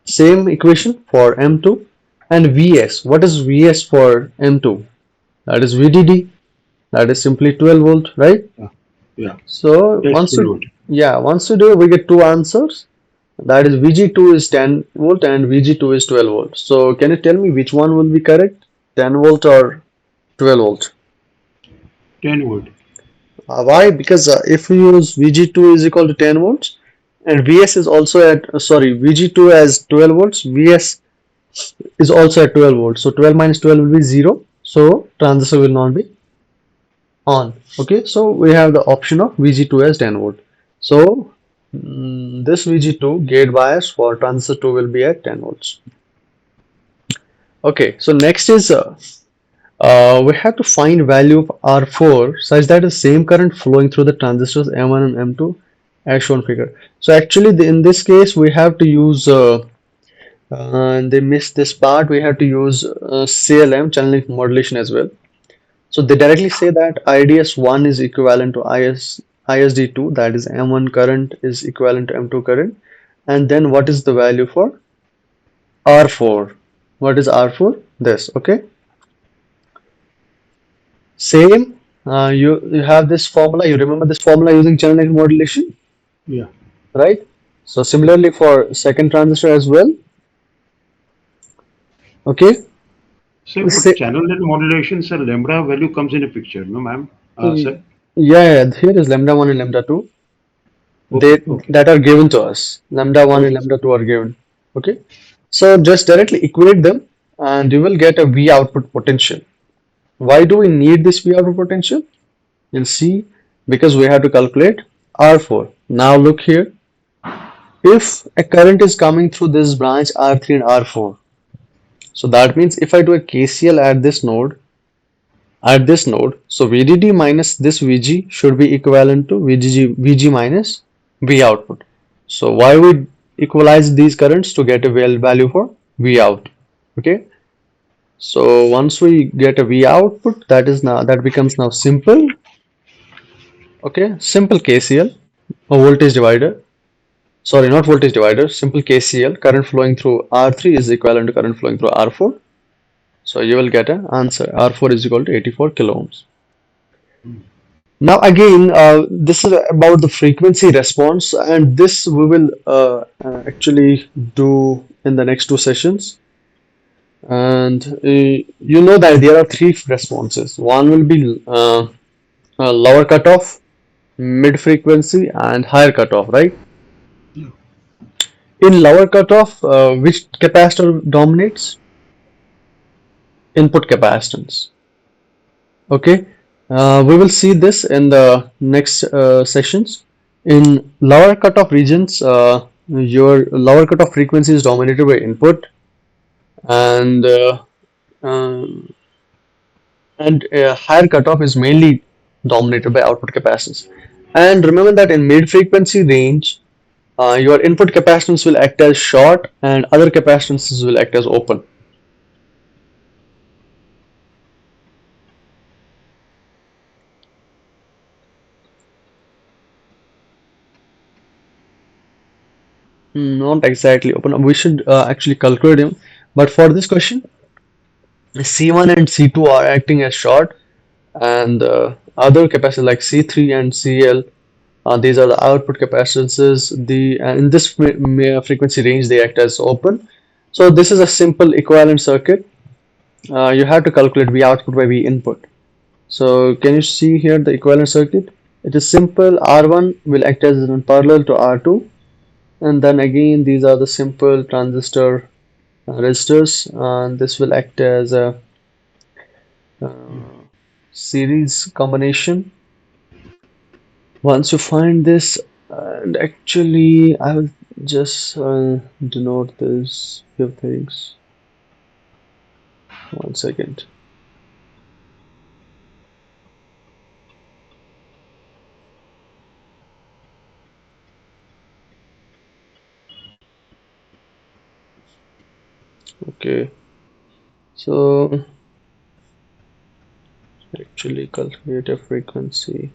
same equation for M2 and Vs. What is Vs for M2? That is VDD. That is simply 12 volt, right? Yeah. Yeah. So Yes, once you 12 volt. yeah, once you do, we get two answers. That is VG2 is 10 volt and VG2 is 12 volt. So can you tell me which one will be correct? 10 volt or 12 volt? 10 volt. Why? Because if we use VG2 is equal to 10 volts and Vs is also at sorry, VG2 as 12 volts, Vs is also at 12 volts. So 12 minus 12 will be 0. So transistor will not be on. Okay, so we have the option of VG2 as 10 volt. So this VG2 gate bias for transistor 2 will be at 10 volts. Okay, so next is we have to find value of R4 such that the same current flowing through the transistors M1 and M2 as shown figure. So actually in this case we have to use they missed this part, we have to use CLM channel length modulation as well. So they directly say that IDS1 is equivalent to ISD2, that is M1 current is equivalent to M2 current. And then what is the value for R4? What is R4? This, okay? Same, you have this formula, you remember this formula using channel length modulation, Yeah. right? So similarly for second transistor as well, okay? Sir, but Say, channel net modulation, sir, lambda value comes in a picture, no, ma'am? yeah, Sir. yeah, here is lambda 1 and lambda 2. They Okay. Okay. that are given to us. Lambda 1 and Okay. lambda 2 are given. Okay. So just directly equate them and you will get a V output potential. Why do we need this V output potential? You'll see because we have to calculate R4. Now look here. If a current is coming through this branch R3 and R4, so that means if I do a KCL at this node, so VDD minus this VG should be equivalent to VG minus V output. So why we equalize these currents to get a value for V out. Okay. So once we get a V output, that becomes now simple. Okay, simple KCL, a voltage divider. Sorry, not voltage divider, simple KCL. Current flowing through R3 is equivalent to current flowing through R4. So you will get an answer. R4 is equal to 84 kilo ohms. Now again, this is about the frequency response, and this we will actually do in the next two sessions. And you know that there are three responses. One will be lower cutoff, mid frequency, and higher cutoff, right? Yeah. In lower cutoff, which capacitor dominates? Input capacitance. Okay, we will see this in the next sessions. In lower cutoff regions, your lower cutoff frequency is dominated by input, and um, higher cutoff is mainly dominated by output capacitance. And remember that in mid-frequency range, your input capacitance will act as short, and other capacitances will act as open. Not exactly open. We should actually calculate them. But for this question, C1 and C2 are acting as short, and other capacitors like C3 and CL, these are the output capacitances. In this frequency range, they act as open. So this is a simple equivalent circuit. You have to calculate V output by V input. So can you see here the equivalent circuit? It is simple. R1 will act as in parallel to R2, and then again these are the simple transistor resistors, and this will act as a uh, series combination. Once you find this, and actually I will just denote this few things. 1 second. Okay, So actually calculate a frequency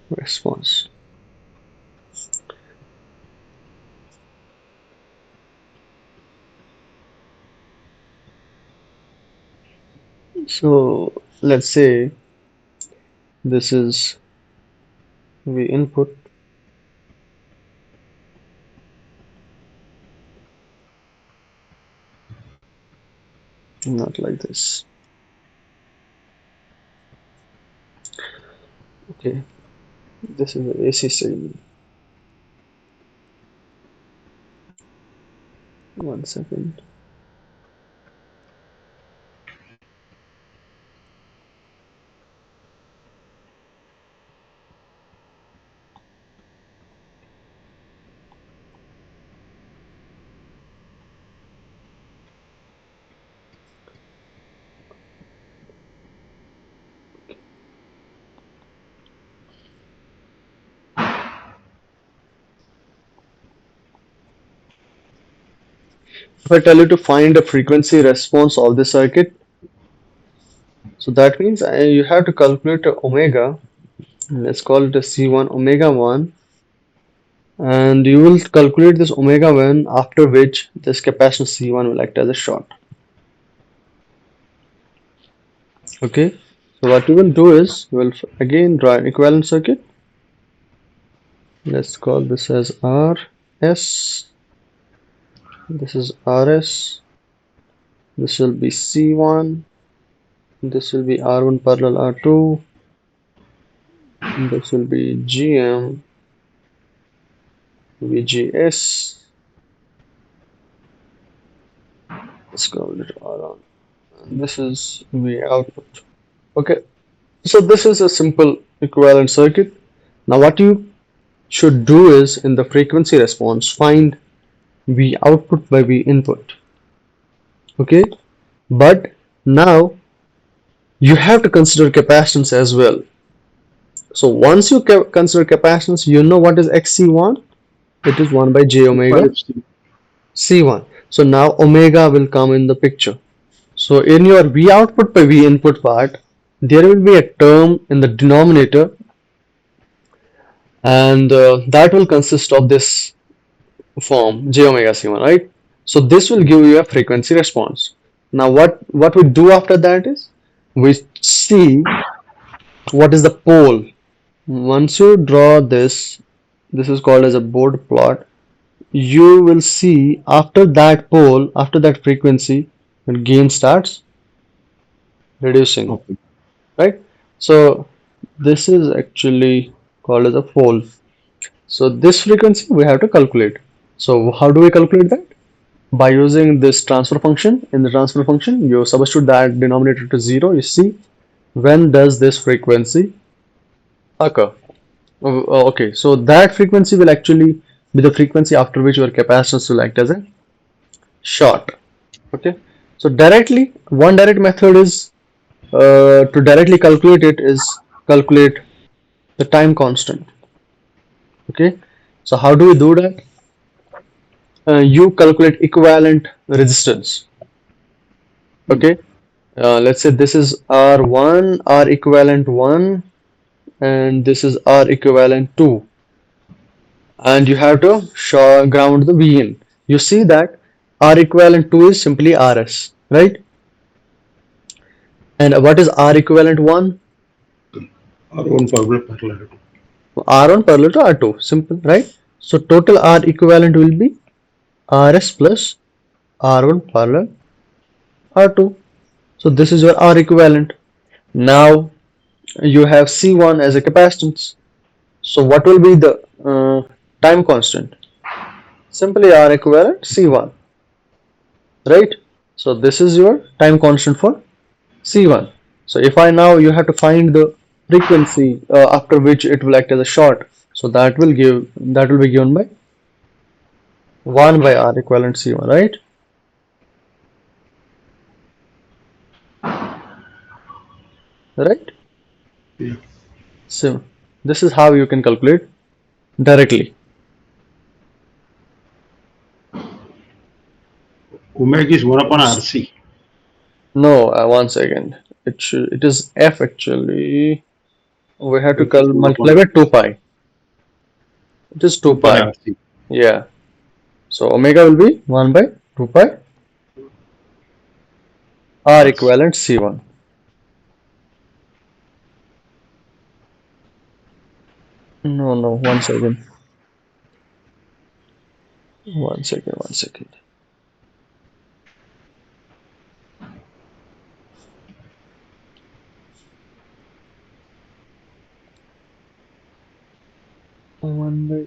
response. So let's say this is V input, not like this. Okay, this is the AC signal. 1 second. If I tell you to find a frequency response of the circuit, so that means you have to calculate a omega. Let's call it a C1 omega 1, and you will calculate this omega 1, after which this capacitance C1 will act as a short. Okay, so what you will do is you will again draw an equivalent circuit. Let's call this as RS. This is RS. This will be C1. This will be R1 parallel R2. This will be GM, VGS. Let's call it R1. And this is V output. Okay, so this is a simple equivalent circuit. Now what you should do is in the frequency response find V output by V input. Okay, but now you have to consider capacitance as well. So once you consider capacitance, you know what is XC1? It is 1 by j omega C1. So now omega will come in the picture. So in your V output by V input part, there will be a term in the denominator, and that will consist of this form j omega C1, right? So this will give you a frequency response. Now what we do after that is we see what is the pole. Once you draw this, this is called as a Bode plot. You will see after that pole, after that frequency, when gain starts reducing, Okay. right? So this is actually called as a pole. So this frequency we have to calculate. So how do we calculate that? By using this transfer function. In the transfer function, you substitute that denominator to 0. You see when does this frequency occur. Okay, so that frequency will actually be the frequency after which your capacitance will act as a short. Okay, so directly, one direct method is to directly calculate it is calculate the time constant. Okay, so how do we do that? You calculate equivalent resistance. Okay, let's say this is R1, R equivalent 1, and this is R equivalent 2, and you have to ground the V in. You see that R equivalent 2 is simply RS, right? And what is R equivalent 1? R1 parallel. R1 parallel to R2, simple, right? So total R equivalent will be RS plus R1 parallel R2. So this is your R equivalent. Now you have C1 as a capacitance. So what will be the time constant? Simply R equivalent C1, right? So this is your time constant for C1. So if I now you have to find the frequency after which it will act as a short. So that will be given by 1 by R equivalent C1, right? Right? Yeah. So this is how you can calculate directly. Omega is 1 upon RC. No, one second. It is F actually. We have to F is 1 multiply upon by 2 pi. It is 2 2 pi pi. RC. Yeah. So omega will be 1 by 2 pi R Yes. equivalent C1. No, no, one second. One second, one second. 1 by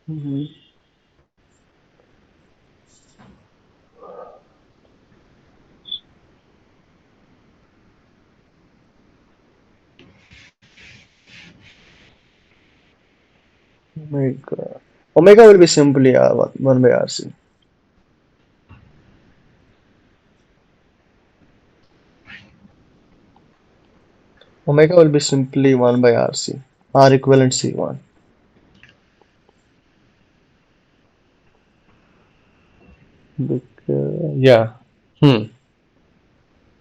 mhm. Omega. Omega will be simply 1 by RC. Omega will be simply 1 by RC. R equivalent C1. Yeah. Hmm.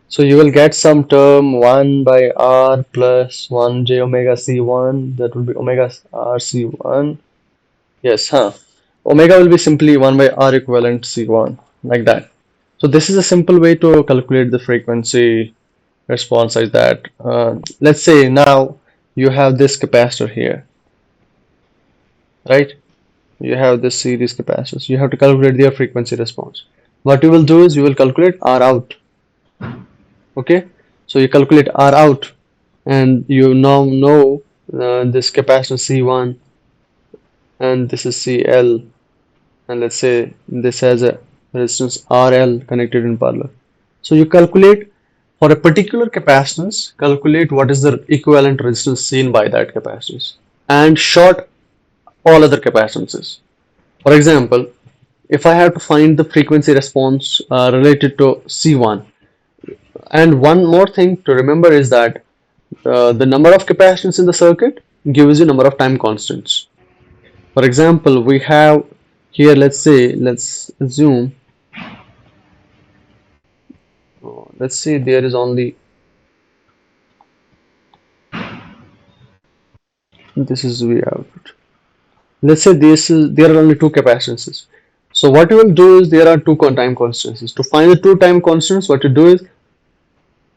So you will get some term 1 by R plus 1 j omega C1. That will be omega R C1. Yes, huh. Omega will be simply 1 by R equivalent C1, like that. So this is a simple way to calculate the frequency response like that. Let's say now you have this capacitor here, right? You have this series capacitors. You have to calculate their frequency response. What you will do is you will calculate R out. Okay, so you calculate R out, and you now know this capacitor C1 and this is CL, and let's say this has a resistance RL connected in parallel. So you calculate for a particular capacitance, calculate what is the equivalent resistance seen by that capacitance and short all other capacitances. For example, if I have to find the frequency response related to C1, and one more thing to remember is that the number of capacitance in the circuit gives you number of time constants. For example, we have here, let's assume, let's say there is only, this is V output. Let's say there are only two capacitances. So what you will do is there are two time constants. To find the two time constants, what you do is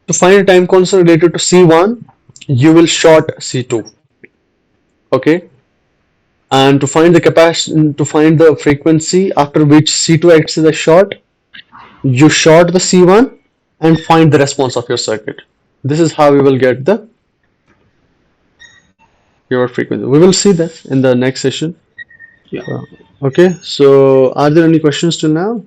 to find a time constant related to C1, you will short C2. Okay, and to find the capacity, to find the frequency after which C2 acts as a short, you short the C1 and find the response of your circuit. This is how you will get the pure frequency. We will see that in the next session. Yeah. Uh, okay, so are there any questions till now?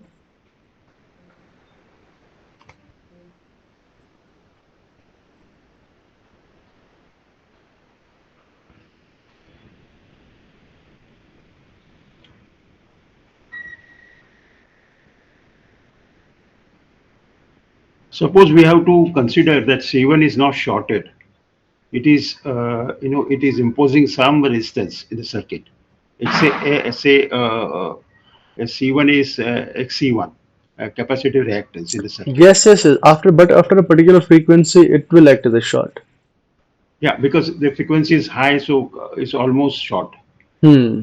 Suppose we have to consider that C1 is not shorted. It is, it is imposing some resistance in the circuit. It's a C1 is XC1, capacitive reactance in the circuit. Yes, yes, yes. After a particular frequency, it will act as a short. Yeah, because the frequency is high, so it's almost short. Hmm.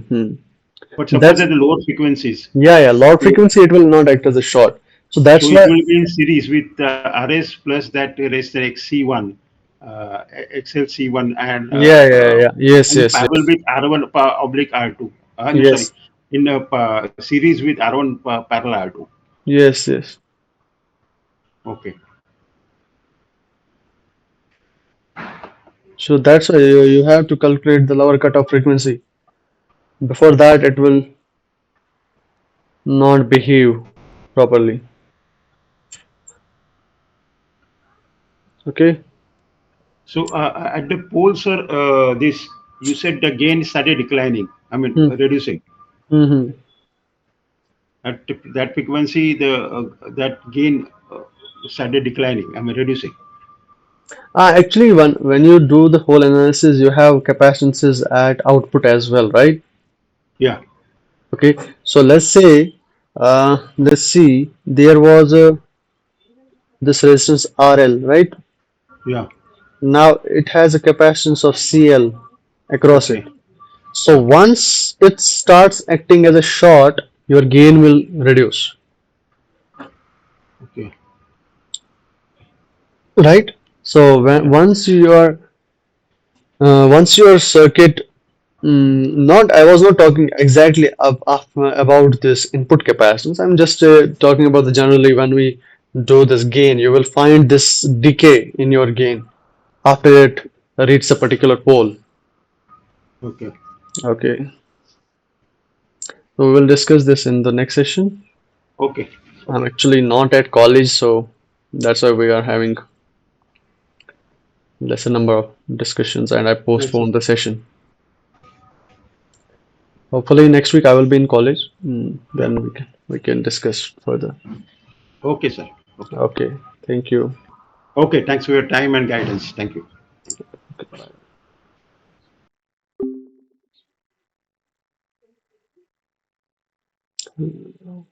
But suppose That's at the lower frequencies, Yeah, yeah. Low so, frequency, it will not act as a short. So that's so it why. will be in series with RS plus that resistor XC1, XLC1, Yeah, yeah, yeah. Yes, and yes, parallel yes, with R1 oblique R2. No, sorry, yes, in a series with R1 parallel R2. yes, yes. Okay. So that's why you have to calculate the lower cutoff frequency. Before that, it will not behave properly. Okay. So at the pole, sir, this you said the gain started declining. I mean, Hmm. reducing. Hmm. At that frequency, the that gain started declining. I mean reducing. Actually, when you do the whole analysis, you have capacitances at output as well, right? Yeah, Okay, so let's say, let's see, there was this resistance RL, right? yeah. Now it has a capacitance of CL across it. Okay, So yeah. once it starts acting as a short, your gain will reduce, Okay, right? So when yeah. once your circuit, not I was not talking exactly about this input capacitance. I'm just talking about the generally when we do this gain, you will find this decay in your gain after it reaches a particular pole. Okay, Okay, so we will discuss this in the next session. okay, I'm okay. actually not at college, so that's why we are having lesser number of discussions, and I Nice. postponed the session. Hopefully next week I will be in college. Yeah. Then we can discuss further. Okay, sir. Okay. Okay, thank you. Okay. Thanks for your time and guidance. Thank you. Thank you.